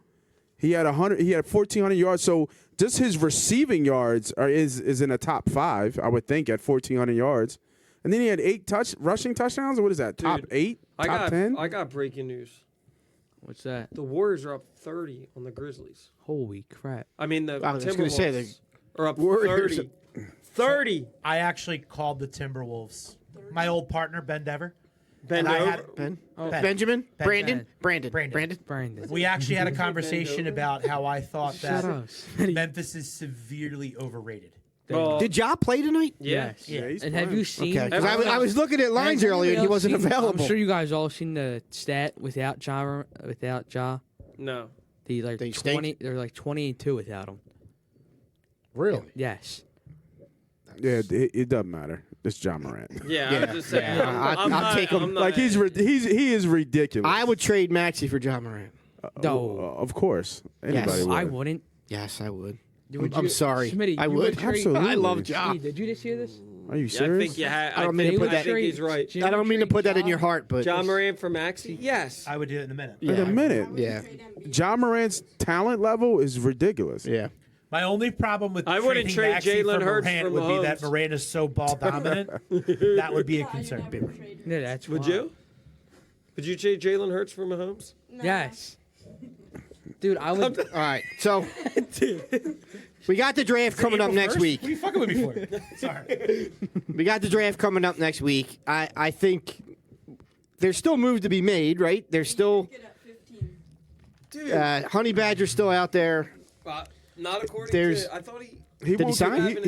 He had 100. He had 1,400 yards. So just his receiving yards is in the top 5, I would think, at 1,400 yards. And then he had 8 rushing touchdowns. Or what is that? Top Dude, 8? Top 10? I got breaking news. What's that? The Warriors are up 30 on the Grizzlies. Holy crap. I mean, the I was gonna say, Timberwolves are up Warriors 30. 30. I actually called the Timberwolves. My old partner, Ben Dever. Bend And I over. had- Ben? Oh. Benjamin? Ben- Brandon? Brandon? Brandon. Brandon. We actually had a conversation about how I thought Shut that up. Memphis is severely overrated. Well, Did Ja play tonight? yeah. Yes. Yeah, he's And have playing. you seen? Okay, 'cause I was looking at lines Has earlier and he anybody wasn't else seen- available. I'm sure you guys all seen the stat without Ja. No. The like They stink? 20. They're like 22 without him. Really? Yes. Yeah, it doesn't matter. It's John Morant. Yeah, Yeah. I'm just saying. Yeah, I'm I'll not- take him. I'm not- Like he is ridiculous. I would trade Maxey for John Morant. No. Of course, anybody Yes, would. I wouldn't. Yes, I would. Would I'm you- sorry. Smitty, I you would. trade- Absolutely. I love Ja. Hey, did you just hear this? Are you Yeah, I serious? think you had. I don't mean to think- put I that- think he's right. I don't mean to put that in your heart, but John Moran for Maxi? Yes. I would do it in a minute. In a minute. yeah, John Morant's talent level is ridiculous. yeah. My only problem with I wouldn't trading trade Maxey Jalen for Hurts Morant for would be that Mahomes. Morant is so ball dominant. That would be a concern. Yeah, that's Would why. you? Would you trade Jalen Hurts for Mahomes? Yes. Dude, I would. All right, so we got the draft coming up next week. What are you fucking with me for? Sorry. We got the draft coming up next week. I think there's still moves to be made, right? There's still Dude. Honey Badger's still out there. Not according There's- to. I thought he. He he won't sign? get,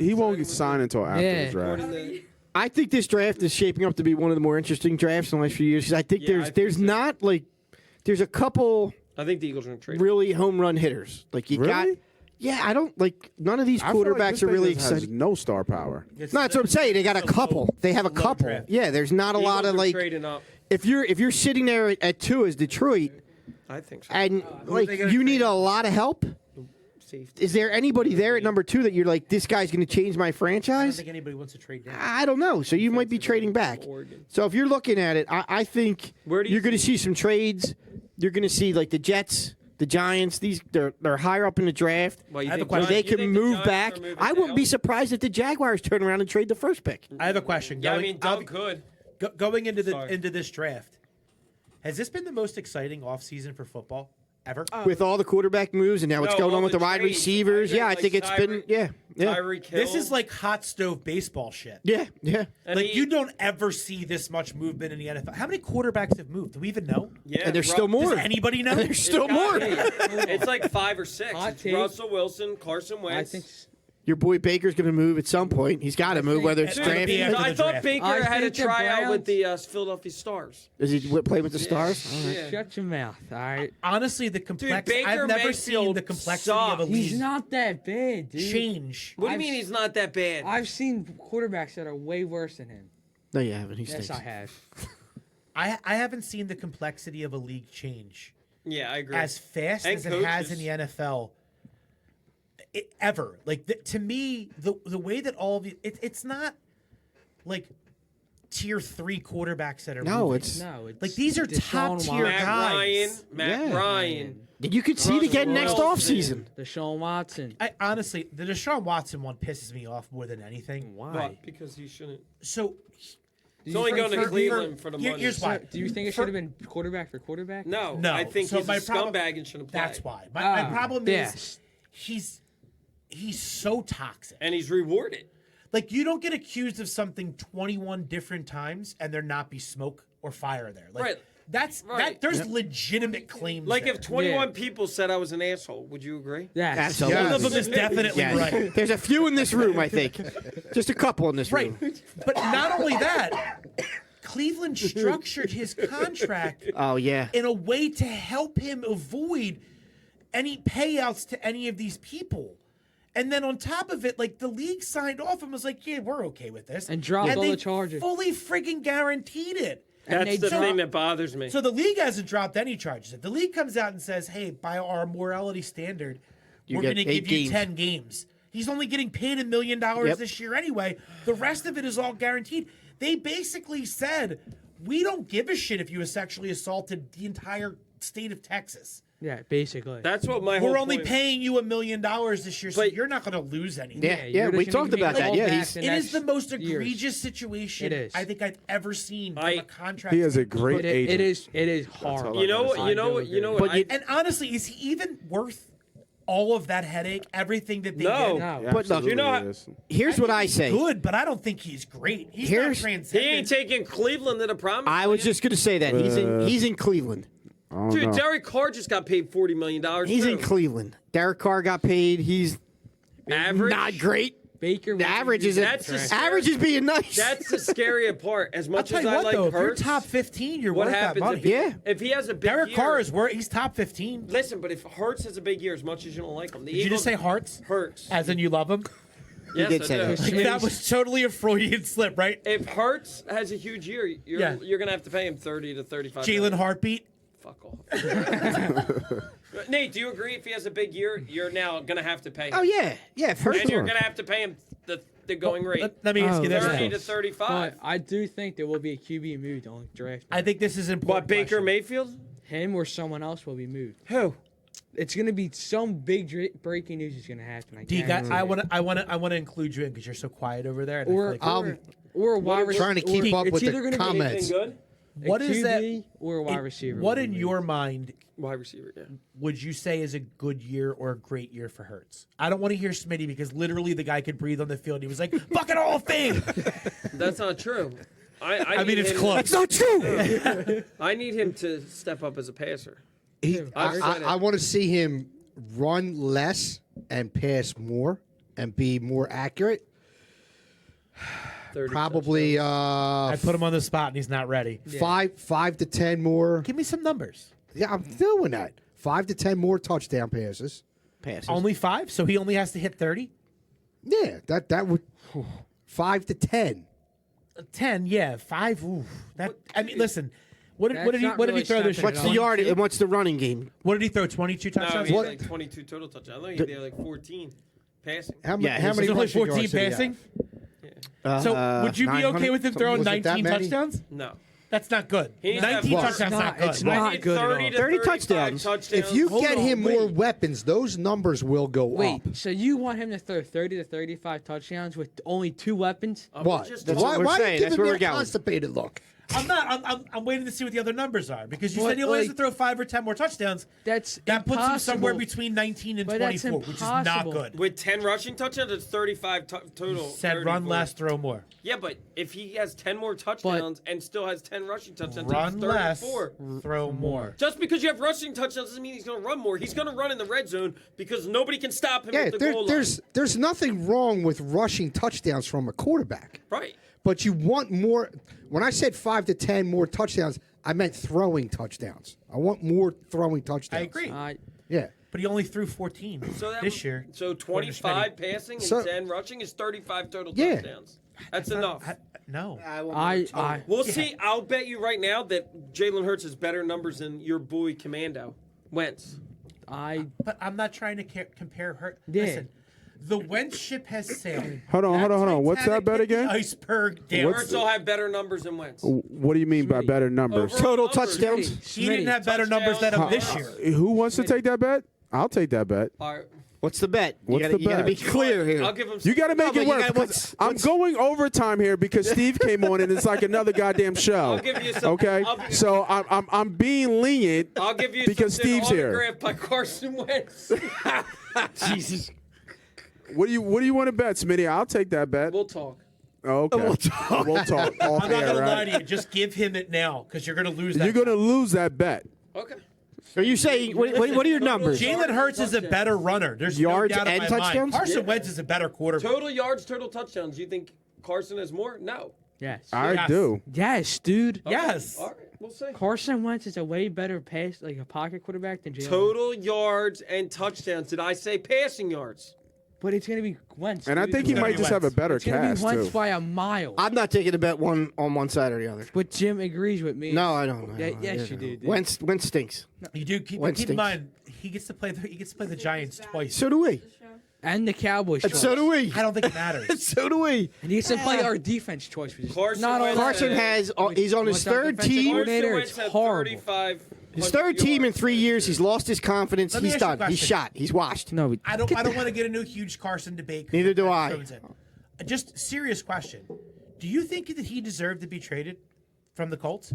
he won't get signed until after Yeah. the draft. According to I think this draft is shaping up to be one of the more interesting drafts in the last few years. 'Cause I think Yeah, I think there's so. not like there's a couple I think the Eagles are going to trade. really home run hitters. Like you got, Really? yeah. I don't like none of these I feel like quarterbacks this are really thing has exciting. no star power. No, that's what I'm saying. They got a It's a couple. low- They have a it's a low couple. draft. Yeah, there's not a lot Eagles of are like. trading up. If you're sitting there at 2 as Detroit I think so. and like they gonna you need trade? a lot of help. Safety. Is there anybody there at number 2 that you're like, this guy's going to change my I don't franchise? think anybody wants to trade down. I don't know. So you might be trading back. Oregon. So if you're looking at it, I think Where do you you're going to see- see some trades. You're going to see like the Jets, the Giants. They're higher up in the draft. Well, you I have a think question. Gi- They you can think the move Giants back. are moving I wouldn't be down? surprised if the Jaguars turn around and trade the first pick. I have a question. Yeah, I mean, Doug could. Going into Sorry. this draft, has this been the most exciting offseason for football ever? With all the quarterback moves and now what's No, going all on with the wide trades. receivers. Yeah, I Like think it's been, yeah. Tyreek Hill. This is like hot stove baseball shit. Yeah, yeah. And Like he- you don't ever see this much movement in the NFL. How many quarterbacks have moved? Do we even know? Yeah, And there's still more. Does anybody know? There's still It's more. got- It's like 5 or 6. Hot It's take. Russell Wilson, Carson I Wentz. think. Your boy Baker's going to move at some point. He's got to move, think- whether it's It's gonna draft. be after I the thought draft. Baker I had a think the tryout with Browns- the Philadelphia Stars. Does he play with the Stars? Yeah. Shut your mouth. All right. Honestly, the complexity. Baker I've never seen Mayfield the complexity of a sucks. He's league not that bad, dude. change. What do you I've- mean he's not that bad? I've seen quarterbacks that are way worse than him. No, you haven't. He Yes, stinks. I have. I haven't seen the complexity of a league change Yeah, I agree. as fast And as it has coaches. in the NFL. Ever like to me the way that all of it's not like tier 3 quarterbacks that are No, moving. it's No, it's Like, these are Deshaun top-tier Watson. Matt guys. Ryan. Matt Yeah. Ryan. You could see it again next Wilson. offseason. Deshaun Watson. I honestly the Deshaun Watson one pisses me off more than anything. Why? What? Because he shouldn't. So It's only going to for- Cleveland for the here- money. here's why. Do you think it should have been quarterback for quarterback? No, No, I think so he's a my problem- scumbag and shouldn't play. That's why. My problem is yes. he's so toxic. And he's rewarded. Like, you don't get accused of something 21 different times and there not be smoke or fire there. Like, Right. That's Right. there's legitimate claims. Like there. if 21 people said I was an asshole, would you agree? Yes. Absolutely. one of them is definitely Yes. right. There's a few in this room, I think. Just a couple in this Right. room. But not only that, Cleveland structured his contract Oh yeah. in a way to help him avoid any payouts to any of these people. And then on top of it, like, the league signed off and was like, yeah, we're okay with this. And dropped all they the charges. fully friggin' guaranteed it. And That's they the dropped- thing that bothers me. So the league hasn't dropped any charges. If the league comes out and says, hey, by our morality standard, You we're get going to 8 give you games. 10 games. He's only getting paid $1 million Yep. this year anyway. The rest of it is all guaranteed. They basically said, we don't give a shit if you sexually assaulted the entire state of Texas. Yeah, basically. That's what my whole We're only point- paying you $1 million this year, so But- you're not going to lose anything. Yeah, you're we just talked gonna about make that. all Yeah, back he's the It is next the most years. egregious situation It is. I think I've ever seen from I- a contract. He has a great It agent. is horrible. You know what? I You know do what? You agree. know But what? you- And honestly, is he even worth all of that headache? Everything that they No. did? No. But look, You know how- Yes. Here's what I say. Good, but I don't think he's great. He's Here's- not He transcendent. ain't taking Cleveland to the promise. I was land. just gonna say that he's in Cleveland. I don't Dude, know. Derek Carr just got paid $40 million. He's in too. Cleveland. Derek Carr got paid. He's Average. not great. Baker. The average is That's the scary- average is being nice. That's the scary part. As I'll much tell as you I what, like though, if you're Hurts, top 15, you're what worth that happens money. if he, Yeah. if he has a big Derek year? Carr is worth. He's top 15. Listen, but if Hurts has a big year, as much as you don't like him, the Did you Eagles just say Hearts? Hurts. As in you love him? Yes, did I say do. that. Like, that was totally a Freudian slip, right? If Hurts has a huge year, Yeah. you're gonna have to pay him 30 to 35. Jalen Heartbeat. Fuck off. Nate, do you agree? If he has a big year, you're now gonna have to pay him. Oh yeah, for and you're sure. gonna have to pay him the going rate. Let me ask you this. 30 though. to 35. But I do think there will be a QB moved on draft. I think this is important. What, Baker question. Mayfield? Him or someone else will be moved. Who? It's gonna be some big breaking news is gonna happen. Do you guys? guarantee I it. want to include you in because you're so quiet over there. and I feel Or like- or a wide receiver. trying to keep up it's with the either gonna be comments. Anything good? what a is QB that? or a wide receiver? What will in be your moved. mind Wide receiver, yeah. would you say is a good year or a great year for Hurts? I don't want to hear Smitty because literally the guy could breathe on the field. He was like, "Bucket Hall of Fame." That's not true. I mean, need it's him- close. That's not true. I need him to step up as a passer. I, said it. I want to see him run less and pass more and be more accurate. 30 Probably I put him on the spot and he's not ready. 5 to 10 more. Give me some numbers. Yeah, I'm doing that. 5 to 10 more touchdown passes. Passes. Only 5, so he only has to hit 30. Yeah, that would 5 to 10. 10, yeah, 5. Ooh, that. I mean, listen. What did That's he not what did he really throw this year? stepping What's the yard? And what's the running game? What did he throw? 22 No, touchdowns. he had What? like 22 total touchdowns. I think he had like 14 passing. How, Yeah, how he's many He's only rushing 14 yards did he have? passing. So would you be 900? okay with him throwing Was it that 19 many? touchdowns? No. That's not good. He needs to have 19 more. touchdowns not good. It's I not need good at 30 all. to 30 35 touchdowns. If you Hold get on, him wait. more weapons, those numbers will go Wait, up. so you want him to throw 30 to 35 touchdowns with only 2 weapons? What? Just That's what Why, we're why are saying. you That's giving where me we're a going. constipated look? I'm not. I'm waiting to see what the other numbers are because you But, said he only has to like, throw 5 or 10 more touchdowns. That's That puts him somewhere impossible. between 19 and But that's 24, which is not impossible. good. with 10 rushing touchdowns, it's 35 total. Said 30 run for- less, throw more. Yeah, but if he has 10 more touchdowns and still has 10 rushing touchdowns, Run it's less, 34. throw more. Just because you have rushing touchdowns doesn't mean he's going to run more. He's going to run in the red zone because nobody can stop him Yeah, at the goal line. there's nothing wrong with rushing touchdowns from a quarterback. Right. But you want more. When I said 5 to 10 more touchdowns, I meant throwing touchdowns. I want more throwing touchdowns. I agree. Yeah. But he only threw 14 So that this year. So 25 passing and So- 10 rushing is 35 total Yeah. touchdowns. That's enough. No. We'll see. I'll bet you right now that Jalen Hurts has better numbers than your boy Commando Wentz. But I'm not trying to compare her. Yeah. Listen, the Wentz ship has sailed. Hold on. What's that bet Titanic hit the again? Iceberg down. Hurts will have better numbers than Wentz. What do you mean by better numbers? Over- Total numbers. touchdowns. He didn't have better numbers than him this year. Who wants to take that bet? I'll take that bet. All right. What's the bet? What's the You gotta be bet? clear here. I'll give him. You got to make but it you work. gotta- 'Cause I'm going overtime here because Steve came on and it's like another goddamn show. I'll give you some. Okay, so I'm being lenient. I'll give you because something Steve's here. autographed by Carson Wentz. Jesus. What do you want to bet, Smitty? I'll take that bet. We'll talk. Oh, okay. We'll talk off I'm not air, gonna lie right? to you. Just give him it now because you're gonna lose that. You're gonna lose that bet. Okay. Are you saying what are your numbers? Jalen Hurts is a better runner. There's Yards no doubt in and my touchdowns? mind. Carson Wentz is a better quarterback. Total yards, total touchdowns. You think Carson has more? No. Yes. I Yes. do. Yes, dude. Yes. All right. We'll see. Carson Wentz is a way better like a pocket quarterback than Jalen. Total yards and touchdowns. Did I say passing yards? But it's gonna be Wentz. And I dude. think he gonna might be just have a Wentz. better It's gonna cast be Wentz too. by a mile. I'm not taking a bet on one side or the other. But Jim agrees with me. No, I don't. Yeah, yes, you do. dude. Wentz stinks. You do keep Wentz in stinks. mind he gets to play the Giants twice. So do we. And the Cowboys. And so do we. I don't think it matters. So do we. And he gets to play our defense choice. Which is Carson not all Wentz- that- Carson has. He's on his What's our third defensive team. coordinator? Carson It's Wentz had horrible. 35. His third team in 3 years. He's lost his confidence. Let me He's ask you a done. He's question. shot. He's washed. No, but I don't want to get into a huge Carson debate. 'cause Neither do that I. throws it. Just serious question. Do you think that he deserved to be traded from the Colts?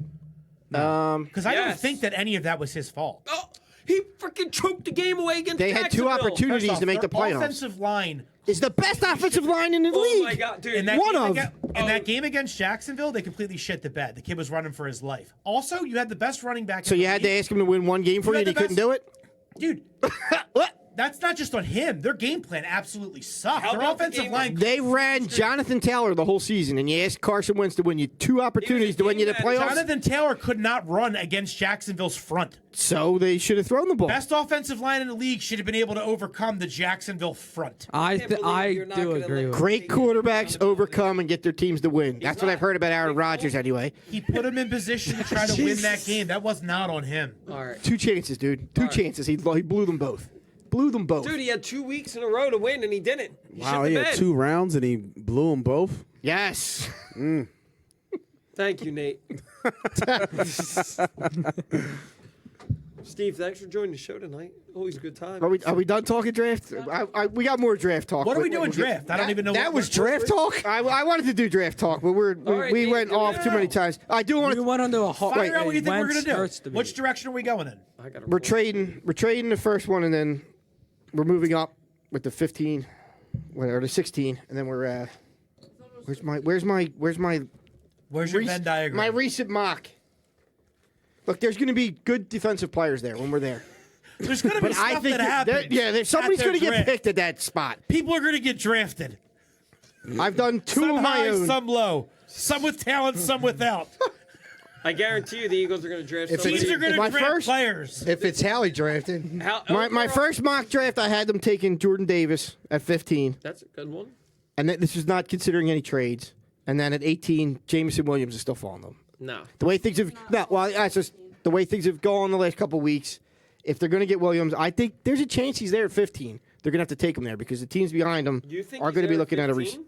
Because I don't Yes. think that any of that was his fault. Oh, he freaking choked the game away against They had two Jacksonville. opportunities First to make off, the their playoffs. offensive line. Is the best offensive line in the Oh league. my god, dude! In that, One game of. in that game against Jacksonville, they completely shit the bed. The kid was running for his life. Also, you had the best running back. So in the you had to league. ask him to win one game for you, had and he the couldn't best- do it. Dude. What? That's not just on him. Their game plan absolutely sucked. How Their about the offensive game- line. They ran Jonathan Taylor the whole season, and you asked Carson Wentz to win you two opportunities to win you the game playoffs. Jonathan Taylor could not run against Jacksonville's front. So they should have thrown the ball. Best offensive line in the league should have been able to overcome the Jacksonville front. I can't believe I you're not do gonna agree let with. Great quarterbacks overcome and get their teams to win. That's what I've heard about Aaron Rodgers anyway. He put him in position to try to win that game. That was not on him. All right. Two chances, dude. Two chances. He blew them both. Blew them both. Dude, he had 2 weeks in a row to win, and he didn't. Wow, shit he the had bed. 2 rounds and he blew them both. Yes. Thank you, Nate. Steve, thanks for joining the show tonight. Always a good time. Are we done talking draft? We got more draft talk. What are we but- doing draft? I don't even know. That what was draft talk. I wanted to do draft talk, but All right, we Nate, went go off ahead. too many times. I do want We to. went under a hot. Fire out what you think we're Wentz gonna hurts do. to me. Which direction are we going in? I gotta We're roll. trading. We're trading the first one, and then we're moving up with the 15, or the 16, and then we're. Where's my Where's your rec- Venn diagram? my recent mock? Look, there's going to be good defensive players there when we're there. There's going to be But I stuff think that happens. somebody's at going to their get draft. picked at that spot. People are going to get drafted. I've done two Some of my high, own. some low. Some with talent, some without. I guarantee you the Eagles are going to draft If somebody. Teams are going to My draft first- players. If it's Hallie drafting, My overall- first mock draft, I had them taking Jordan Davis at 15, That's a good one. and this is not considering any trades. And then at 18, Jameson Williams is still falling them. No. The way things have that's just the way things have gone the last couple of weeks. If they're going to get Williams, I think there's a chance he's there at 15. They're going to have to take him there because the teams behind him You think are he's going to be there looking at a. 15?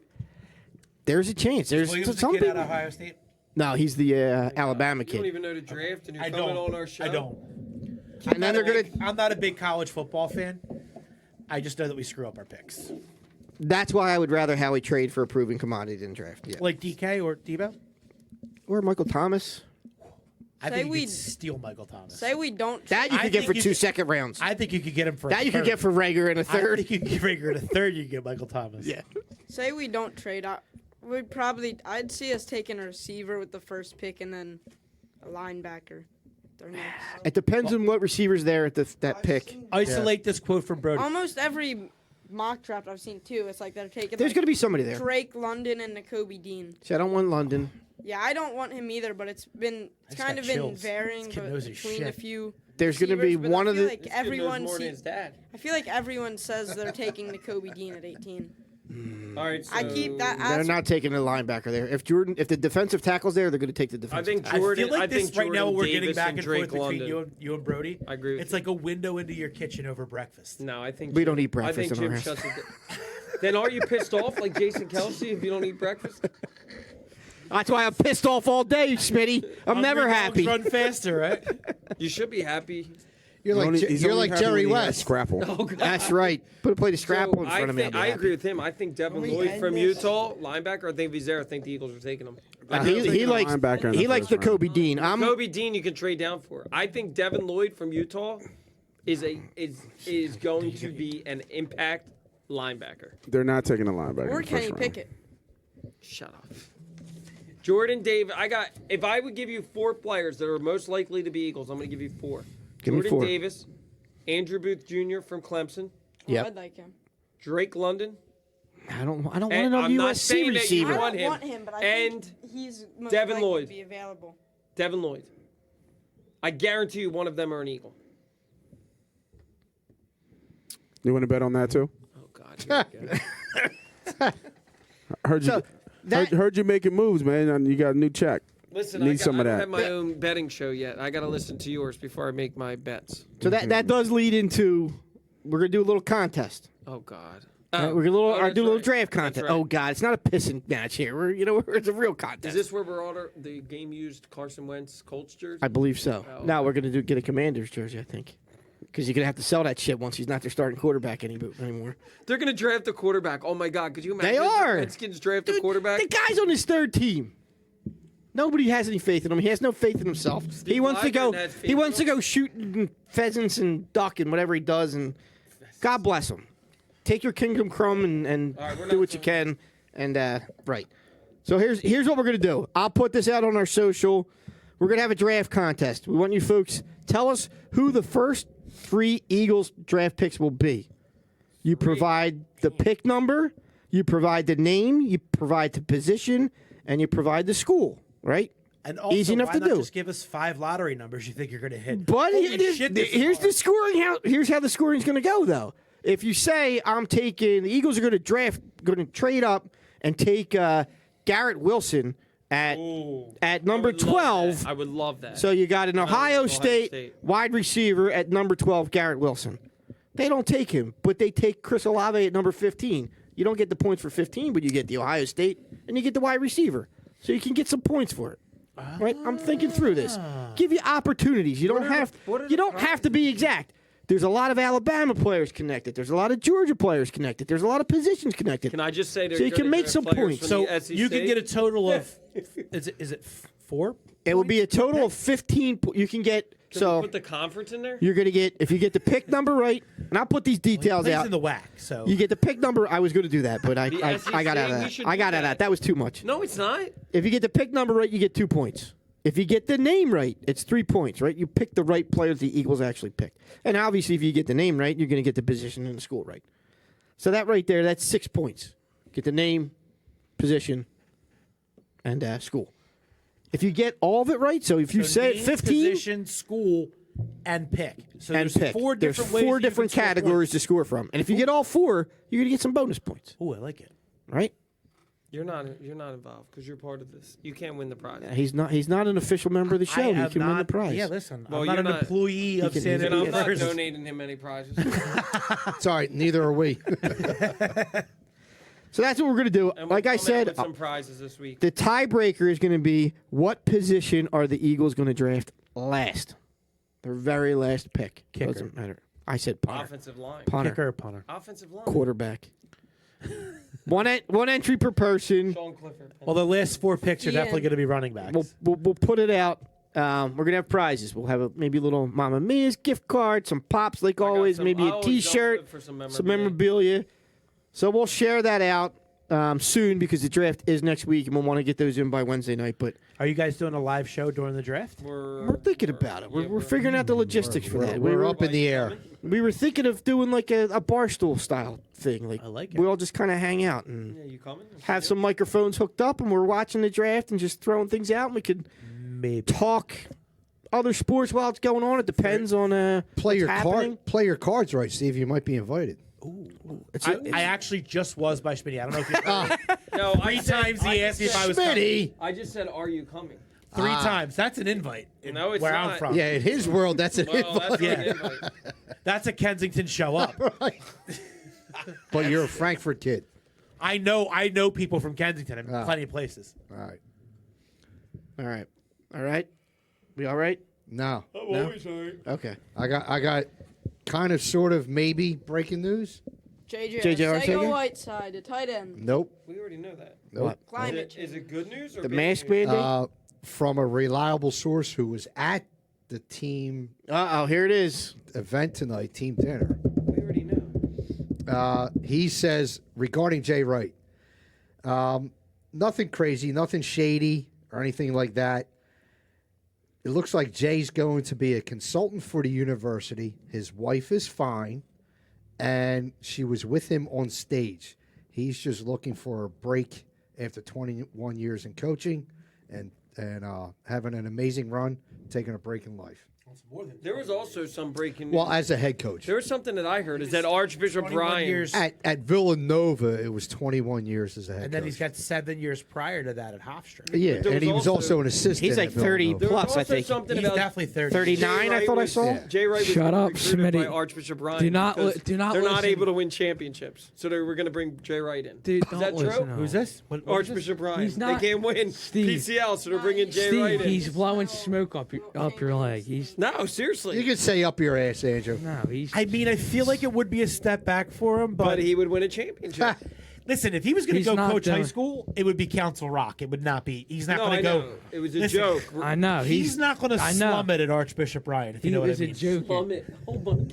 There's a chance. There's Williams, the some kid out people. of Ohio State. No, he's the Alabama You don't kid. even know the draft, and you're I coming don't. on our show. I don't. And then they're going to. I'm not a big college football fan. I just know that we screw up our picks. That's why I would rather Howie trade for a proven commodity than draft. Yeah. Like DK or Debo. Or Michael Thomas. I Say think you we- could steal Michael Thomas. Say we don't. That you I could get think for you 2 could- second rounds. I think you could get him for That a you could third. get for Rager in a I third. think you could get Rager in a third. You could get Michael Thomas. Yeah. Say we don't trade. We'd probably. I'd see us taking a receiver with the first pick and then a linebacker. They're next. It depends on what receiver's there at that pick. Isolate this quote from Brody. Almost every mock draft I've seen too. It's like they're taking. There's like, going to be somebody there. Drake London and Nakobe Dean. See, I don't want London. Yeah, I don't want him either, but it's just kind got of been chills. varying This kid but knows his between shit. a few. There's going to be receivers, but one I of feel the. like This kid knows everyone more than see- his dad. I feel like everyone says they're taking Nakobe Dean at 18. All right, so I keep that. They're As, not taking a linebacker there. If the defensive tackle's there, they're going to take the I defensive. think tackle. Jordan. I feel like this think right now Jordan we're getting Davis back and and Drake forth between London. you and Brody. I agree with It's you. like a window into your kitchen over breakfast. No, I think We don't eat I breakfast think in Jim our house. shuts it down. Then are you pissed off like Jason Kelsey if you don't eat breakfast? That's why I'm pissed off all day, Smitty. I'm never Hungry happy. dogs run faster, right? You should be happy. You're like Jerry West. Scrapple. Oh, God. That's right. Put a plate of scrapple So in front of me. I'll be I happy. agree with him. I think Devin Can we Lloyd end from this? Utah, linebacker. I think if he's there, I think the Eagles are taking him. He likes linebacker in the he likes first the round. Kobe Dean. Kobe Dean, you can trade down for. I think Devin Lloyd from Utah is going to be an impact linebacker. They're not taking a linebacker. Or in the Kenny first round. Pickett. Shut up. Jordan Davis. If I would give you 4 players that are most likely to be Eagles, I'm going to give you 4. Give me Jordan 4. Davis, Andrew Booth Jr. from Clemson, Yep. I'd like him. Drake London. I don't want And another I'm not USC saying that you receiver. I want don't him. want him, but I And think he's most Devin likely Lloyd. to be available. Devin Lloyd. I guarantee you one of them are an Eagle. You want to bet on that too? Oh, God. Here we go. Heard you. So, that- heard you making moves, man. And you got a new check. Listen, Need some I of don't that. have my own betting show yet. I got to listen to yours before I make my bets. So that does lead into we're gonna do a little contest. Oh, God. Right, Oh, we're gonna that's do a little right. draft That's contest. right. Oh God, it's not a pissing match here. It's a real contest. Is this where we're order the game used Carson Wentz Colts jersey? I believe so. Oh, Now okay. we're gonna get a Commanders jersey, I think, because you're gonna have to sell that shit once he's not their starting quarterback anymore. They're going to draft a quarterback. Oh, my God. Could you imagine? They if the are. Redskins draft a Dude, quarterback? The guy's on his 3rd team. Nobody has any faith in him. He has no faith in himself. He wants to go. Lyman has faith He wants in to him. go shooting pheasants and duck and whatever he does. And God bless him. Take your kingdom crumb and All right, we're do not what you doing can. And right. So here's what we're gonna do. I'll put this out on our social. We're gonna have a draft contest. We want you folks tell us who the first 3 Eagles draft picks will be. You provide the pick number, you provide the name, you provide the position, and you provide the school. Right? And also, Easy enough why to not do. just give us 5 lottery numbers you think you're going to hit? But Holy shit, this is here's hard. the scoring. Here's how the scoring's going to go, though. If you say I'm taking the Eagles are going to trade up and take Garrett Wilson at number I would love 12. that. I would love that. So you got an Ohio Ohio State State. wide receiver at number 12, Garrett Wilson. They don't take him, but they take Chris Olave at number 15. You don't get the points for 15, but you get the Ohio State and you get the wide receiver. So you can get some points for it. Right? I'm thinking through this. Give you opportunities. You don't have to be exact. There's a lot of Alabama players connected. There's a lot of Georgia players connected. There's a lot of positions connected. Can I just say So you can make some points. So SEC? you can get a total of is it 4? It will be a total of 15. You can get Can so we put the conference in there? you're going to get if you get the pick number right, and I'll put these details Plays out. in the whack. So You get the pick number. I was going to do that, but I The got SEC, out of we that. should I do got out of that. that. That was too much. No, it's not. If you get the pick number right, you get 2 points. If you get the name right, it's 3 points, right? You pick the right players the Eagles actually picked. And obviously, if you get the name right, you're going to get the position in the school right. So that right there, that's 6 points. Get the name, position, and school. If you get all of it right, so if you say name, 15 position, school, and pick. So and there's pick, 4 there's different ways 4 you can different score categories to points. score from. And if you get all 4, you're going to get some bonus points, Ooh, I like it. right? You're not involved because you're part of this. You can't win the prize. He's not an official member of the show. I He have can not, win the prize. Yeah, listen, Well, I'm not you're an not- employee of can- Santa And I'm not First. donating him any prizes. It's all right. Neither are we. So that's what we're going to do. And Like we'll I come in said, with some prizes this week. the tiebreaker is going to be what position are the Eagles going to draft last? Their very last pick. Kicker. Doesn't matter. I said punter. Offensive line. Punter. Kicker or punter. Offensive line. Quarterback. one entry per person. Sean Clifford. Well, the last 4 picks are Yeah. definitely going to be running backs. We'll put it out. We're going to have prizes. We'll have maybe a little Mama Mia's gift card, some pops like always, maybe I a always go T-shirt, for some some memorabilia. So we'll share that out soon because the draft is next week, and we'll want to get those in by Wednesday night. But Are you guys doing a live show during the draft? we're thinking about it. We're figuring out the logistics for that. We're up in the air. We were thinking of doing like a barstool style thing. Like I like it. we all just kind of hang out and Yeah, you coming? have some microphones hooked up, and we're watching the draft and just throwing things out. And we could Maybe. talk other sports while it's going on. It depends on Play your what's happening. card. Play your cards right, Steve. You might be invited. I actually just was by Smitty. I don't know if you No, 3 times he asked me if I was coming. Smitty. I just said, "Are you coming?" 3 times. That's an invite. No, it's where I'm not. from. Yeah, in his world, that's an Well, that's invite. Yeah. an invite. That's a Kensington show up. But you're a Frankfurt kid. I know people from Kensington in Ah. plenty of places. All right. All right. We all right? No. No? Okay. I got kind of sort of maybe breaking news. JJ Arcega? Arcega-Whiteside, the tight end. Nope. We already know that. Nope. Climate Is change. it good news or The bad mask news? mandate? From a reliable source who was at the team Uh-oh, here it is. event tonight, team dinner. We already know. He says regarding Jay Wright, nothing crazy, nothing shady or anything like that. It looks like Jay's going to be a consultant for the university. His wife is fine, and she was with him on stage. He's just looking for a break after 21 years in coaching and having an amazing run, taking a break in life. There was also some breaking news. Well, as a head coach. There was something that I heard is that Archbishop 21 Brian. years. At Villanova, it was 21 years as a head And then coach. he's got 7 years prior to that at Hofstra. Yeah, there and he was was also- also an assistant. He's like at 30 Villanova. There was plus, I also think. something He's about definitely 30. 39, Jay I Wright thought I was- saw. Yeah. Jay Wright was Shut up, recruited by Smitty. Archbishop Brian. Do not because do not They're not listen. able to win championships, so they were going to bring Jay Wright in. Dude, Is don't that true? listen to Who's him. this? What is this? Archbishop Brian. He's not- They can't win Steve. PCL, so they're bringing Jay Wright Steve, in. he's blowing smoke up your leg. He's No, seriously. You can say up your ass, Andrew. no, he's. I mean, I feel like it would be a step back for him, but but he would win a championship. listen, if he was going to He's go not coach high doing- school, it would be Council Rock. It would not be. He's not No, going I to go. know. It was a Listen, joke. I know He's not going to I know. slum it at Archbishop Brian, if you He know what I was a mean. joke. Plum it. Hold on.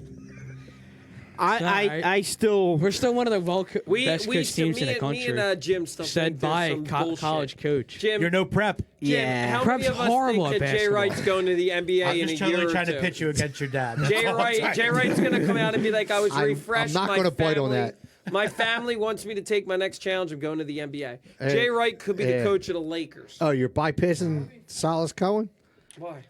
I still. We're still one of the best We coach teams in the me country. and Jim stuff Said by a bullshit. college coach. Jim, You're no prep. Jim, Yeah. how many Prep's of us horrible think at that Jay basketball. Wright's going to the NBA I'm in just a year totally or trying two? to pitch you against your dad. That's Jay all I'm Wright, trying Jay to Wright's going to come out and be like, I was refreshed. not My gonna bite on family- that. My family wants me to take my next challenge of going to the NBA. Hey, Jay Wright could be the yeah. coach of the Lakers. Oh, you're bypassing Silas Cohen? Why?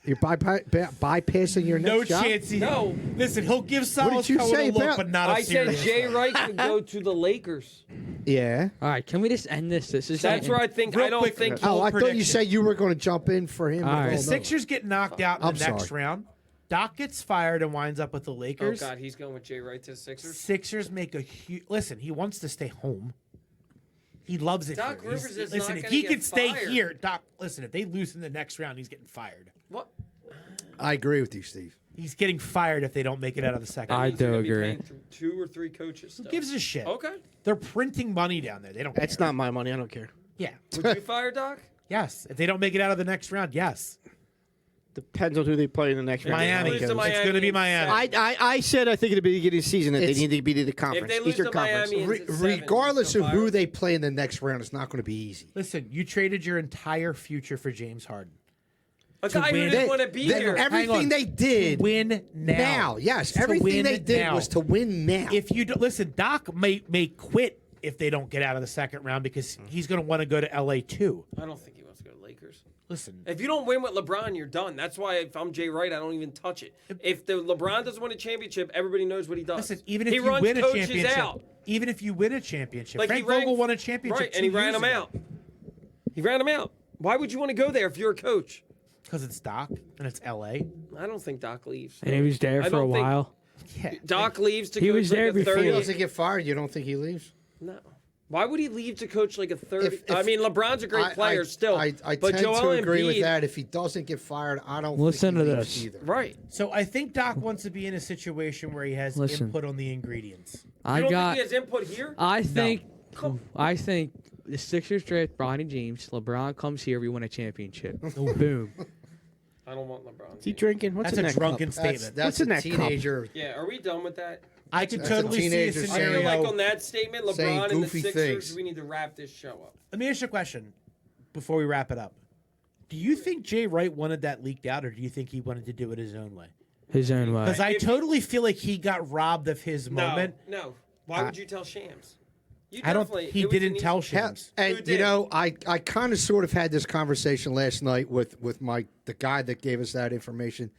You're bypassing your No next job? chance. No. Listen, he'll give did Silas you Cohen say a look, about- but not a I said serious Jay one. Wright could go to the Lakers. Yeah. All right, can we just end this? This is That's where I think. Real I don't quick, think. Oh, I thought you prediction. said you were going to jump in for him. All right. The with Villanova. Sixers get knocked out in I'm the next sorry. round. Doc gets fired and winds up with the Oh Lakers. God, he's going with Jay Wright to the Sixers. Sixers make a huge. Listen, he wants to stay home. He loves it. Doc here. Rivers is listen, not if gonna he get could stay fired. here, Doc. Listen, if they lose in the next round, he's getting fired. What? I agree with you, Steve. He's getting fired if they don't make it out of the second. I round. Means they're do gonna be agree. paying 2 or 3 coaches. Who Still. gives a shit? Okay. They're printing money down there. They don't. That's care. not my money. I don't care. Yeah. Would you fire Doc? Yes. If they don't make it out of the next round, yes. Depends on who they play in the next round. Miami. lose to It's Miami going to be in Miami. I said I think at the beginning of the season that they It's- need to be to the If conference, they lose Eastern to Conference. Miami, Re- it's at 7. regardless Still of who fire? they play in the next round, it's not going to be easy. Listen, you traded your entire future for James Harden. A guy who win- didn't want to be They- here. everything on. they did Win now. Yes, To everything win they did now. was to win now. If you do, listen, Doc may quit if they don't get out of the second round because he's going to want to go to LA too. I don't think he wants to go to Lakers. Listen, If you don't win with LeBron, you're done. That's why if I'm Jay Wright, I don't even touch it. If the LeBron doesn't win a championship, everybody knows what he does. listen. Even if he you runs win a coaches championship, out. even if you win a championship, Like Frank he ran, Vogel won a championship, right? And he ran him out. He ran him out. Why would you want to go there if you're a coach? because it's Doc and it's LA. I don't think Doc leaves. And he was there I for a don't think- while. Yeah, Doc leaves to He coach was like there a before. he 30. doesn't get fired, you don't think he leaves? No. Why would he leave to coach like a 30? If- I mean, LeBron's a great player still. I but tend Joel to agree with Embiid- that. If he doesn't get fired, I don't Listen think he to leaves this. either. Right. So I think Doc wants to be in a situation where he has Listen. input on the ingredients. You I don't got. think he has input here? I think the Sixers draft Bronny James. LeBron comes here. We win a championship. Boom. I don't want LeBron. Is he drinking? What's That's in a that drunken cup? statement. That's What's in a that cup? teenager. Yeah, are we done with that? I could That's a totally see a teenager I scenario. feel saying- like on that statement, saying LeBron and the goofy Sixers, things. we need to wrap this show up. Let me ask you a question before we wrap it up. Do you think Jay Wright wanted that leaked out, or do you think he wanted to do it his own way? His own way. Because I If- totally feel like he got robbed of his moment. No. Why would you tell Shams? You I don't. definitely- He it was an didn't tell easy- Shams. Who And you did? know, I kind of sort of had this conversation last night with the guy that gave us that information.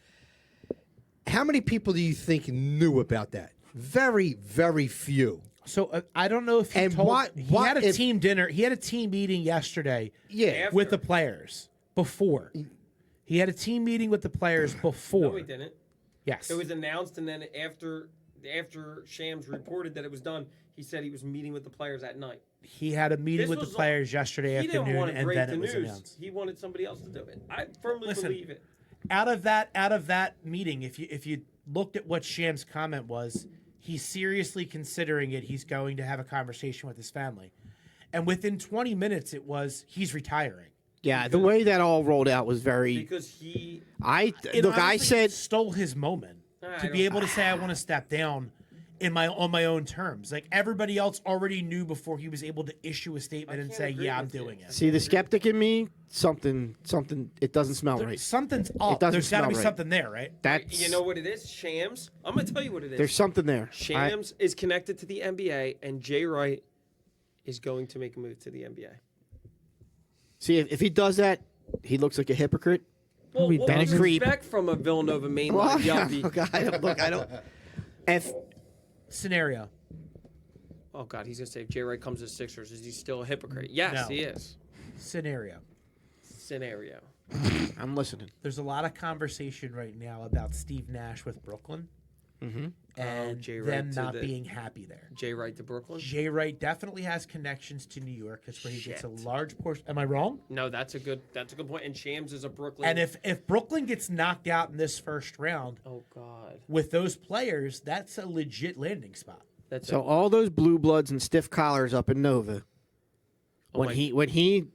How many people do you think knew about that? Very, very few. So I don't know if he And told. what- he what had a if- team dinner. He had a team meeting yesterday. Yeah. with the players before. He had a team meeting with the players before. No, he didn't. Yes. It was announced, and then after Shams reported that it was done, he said he was meeting with the players at night. He had a meeting This with the was players yesterday He didn't afternoon, want to and break then the it was news. announced. He wanted somebody else to do it. I firmly Listen, believe it. out of that meeting, if you looked at what Sham's comment was, he's seriously considering it. He's going to have a conversation with his family, and within 20 minutes, it was he's retiring. Yeah, the way that all rolled out was very. Because he. I It look. I honestly said stole his moment to be able to say I want to step down on my own terms. Like everybody else already knew before he was able to issue a statement and can't say, agree "Yeah, I'm with you. doing it." See the skeptic in me. Something. It doesn't smell right. Something's up. doesn't There's got to smell be right. something there, right? That's You know what it is? Shams. I'm gonna tell you what it is. there's something there. Shams is connected to the NBA, and Jay Wright is going to make a move to the NBA. See if he does that, he looks like a hypocrite. Well, he what doesn't. do you expect from a Villanova mainline yuppie? Look, I don't. If Scenario. Oh God, he's gonna say if Jay Wright comes to the Sixers, is he still a hypocrite? Yes, No. he is. Scenario. Scenario. I'm listening. There's a lot of conversation right now about Steve Nash with Brooklyn and Jay Wright them to not the- being happy there. Jay Wright to Brooklyn. Jay Wright definitely has connections to New York. That's where he gets a Shit. large portion. Am I wrong? No, that's a good point. And Shams is a Brooklyn. And if Brooklyn gets knocked out in this first round oh God, with those players, that's a legit landing spot. that's So all those blue bloods and stiff collars up in Nova, when my- he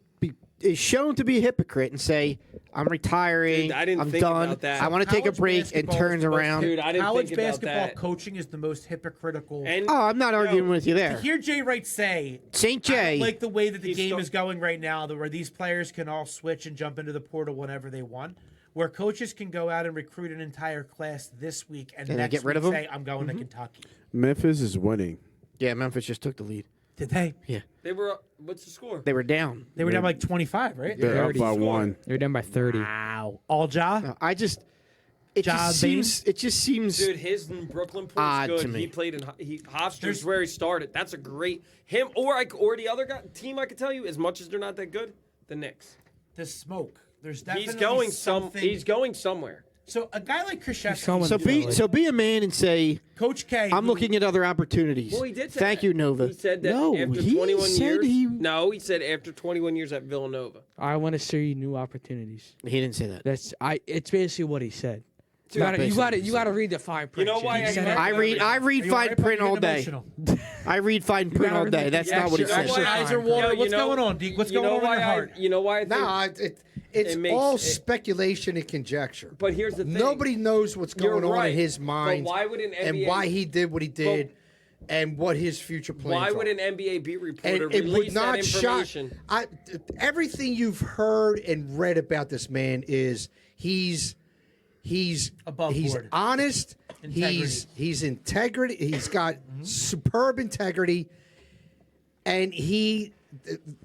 is shown to be a hypocrite and say, "I'm retiring, Dude, I didn't I'm think done, about that. I want to take a College break," and basketball turns is the most- around. Dude, I didn't College think about basketball that. coaching is the most hypocritical. And Oh, I'm not arguing with you to there. hear Jay Wright say, St. I J. don't like the way that the He's game still- is going right now, where these players can all switch and jump into the portal whenever they want, where coaches can go out and recruit an entire class this week and they next get rid week of 'em? say, I'm going to Kentucky. Memphis is winning. Yeah, Memphis just took the lead. Did they? Yeah, they were. What's the score? they were down. They were down like 25, right? They're up by 1. They're down by 30. Wow. All Ja? No, I just. It Ja just seems. It just seems. Dude, his in Brooklyn Odd play is to good. me. He played in Hofstra's There's- where he started. That's a great him or the other guy team. I could tell you as much as they're not that good. The Knicks. The smoke. There's definitely He's going something. He's going somewhere. So a guy like Krzyzewski, someone- So be a man and say, Coach K. I'm who- looking at other opportunities. Well, he did say Thank that. you, Nova. He said that no, after he 21 said years. He, No, he said after 21 years at Villanova. I want to see new opportunities. he didn't say that. It's basically what he said. You not you gotta read the fine print. know why He I said heard- it. I read Are fine you all right, print buddy? all You're day. getting emotional. I read fine print all day. That's not what he sure. said. That's why eyes are watering. What's going on, Deke? What's going on in your heart? You know why? I think, No, it's It makes all it- speculation and conjecture. But here's the thing. Nobody knows what's You're going on right. in his But mind why would an and NBA why he did what he did and what his future plans Why are. would an NBA beat reporter and it release would not that shock. information? Everything you've heard and read about this man is he's Above he's board. honest. Integrity. He's integrity. He's got superb integrity, and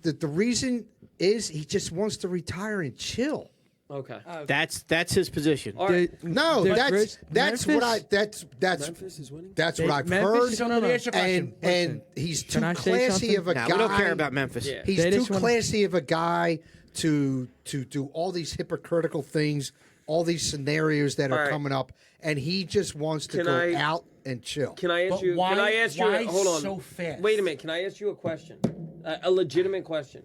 the reason is he just wants to retire and chill. Okay. That's his position. All right. No, There's that's Memphis- what I that's Memphis is winning. that's what I've Memphis heard. is- no, no, no. Answer your And question. he's too Can I say classy something? of a Nah, guy. we don't care about Memphis. Yeah. He's They too just wanna- classy of a guy to do all these hypocritical things, all these scenarios that All are right. coming up, and he just wants to Can go I- out and chill. Can I ask But you? why- Can I ask you? why Hold on. so fast? Wait a minute. Can I ask you a question? A legitimate question.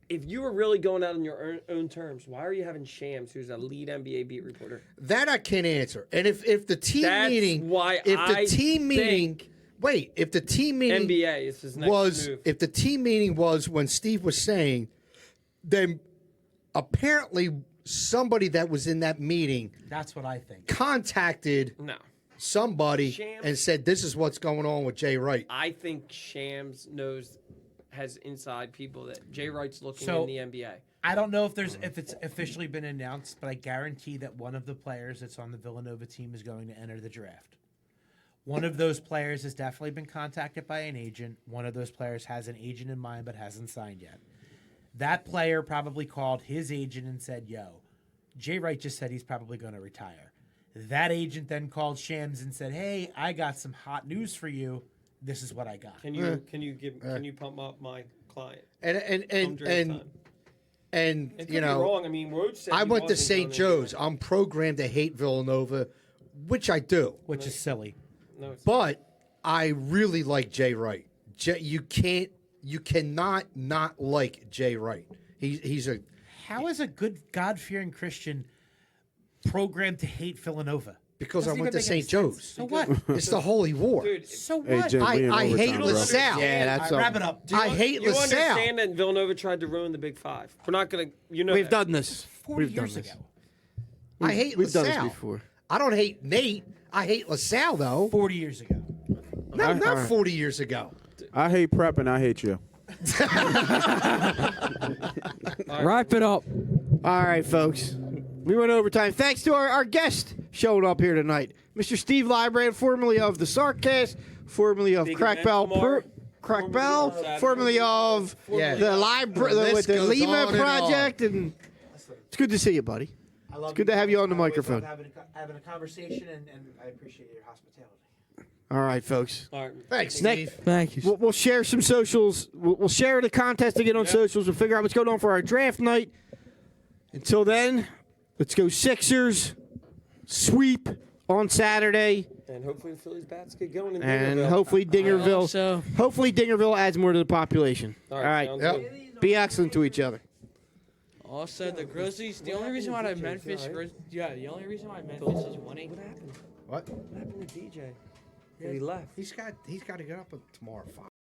If you were really going out on your own terms, why are you having Shams, who's a lead NBA beat reporter? That I can't answer. And if the team That's meeting, why if the I team meeting, think wait, if the team meeting NBA is his next was, move. if the team meeting was when Steve was saying, then apparently somebody that was in that meeting That's what I think. contacted No, somebody Shams- and said, "This is what's going on with Jay Wright." I think Shams has inside people that Jay Wright's looking So- in the NBA. I don't know if it's officially been announced, but I guarantee that one of the players that's on the Villanova team is going to enter the draft. One of those players has definitely been contacted by an agent. One of those players has an agent in mind but hasn't signed yet. That player probably called his agent and said, "Yo, Jay Wright just said he's probably going to retire." That agent then called Shams and said, "Hey, I got some hot news for you. This is what I got." Can you pump up my client? And Come draft time. and It could you know, be wrong. I mean, Woj said I he went to wasn't St. going Joe's. anywhere. I'm programmed to hate Villanova, which I do. Which is silly. No, it's But I really like Jay Wright. You cannot not like Jay Wright. He's a How is a good God-fearing Christian programmed to hate Villanova? Because I Doesn't went even to make any St. Joe's. sense. So what? It's the Holy War. Dude, So Hey, what? Jim, we in I hate overtime, bro. LaSalle. Yeah, that's All right, wrap it up. I hate you LaSalle. understand that Villanova tried to ruin the Big Five. We're not gonna. You know We've that. done this. 40 We've done years this. ago. I hate We've done LaSalle. this before. I don't hate Nate. I hate LaSalle, though. 40 years ago. No, not right. 40 years ago. I hate prep and I hate you. Wrap it up. All right, folks. We went overtime. Thanks to our guest showing up here tonight, Mr. Steve Lybrand, formerly of the Sarkcast, formerly of Big Crack event Bell, tomorrow. Crack Bell, formerly of Yeah. the list with the goes Lima on and Project, and it's good to see you, buddy. It's good to have you on the microphone. Having a conversation, and I appreciate your hospitality. All right, folks. All right. Thanks, Next- Steve. Thank you. We'll share some socials. We'll share the contest again on socials. We'll figure out what's going on for our draft night. Until then, let's go Sixers. Sweep on Saturday. And hopefully the Phillies bats get going in And Dingerville. hopefully Dingerville. So, Hopefully Dingerville adds more to the population. All All right. sounds Yep. good. Be excellent to each other. also the Grizzlies. The only reason why Memphis, the only reason why Memphis is winning. What? What happened to DJ? Yeah, he left. He's got to get up tomorrow at 5.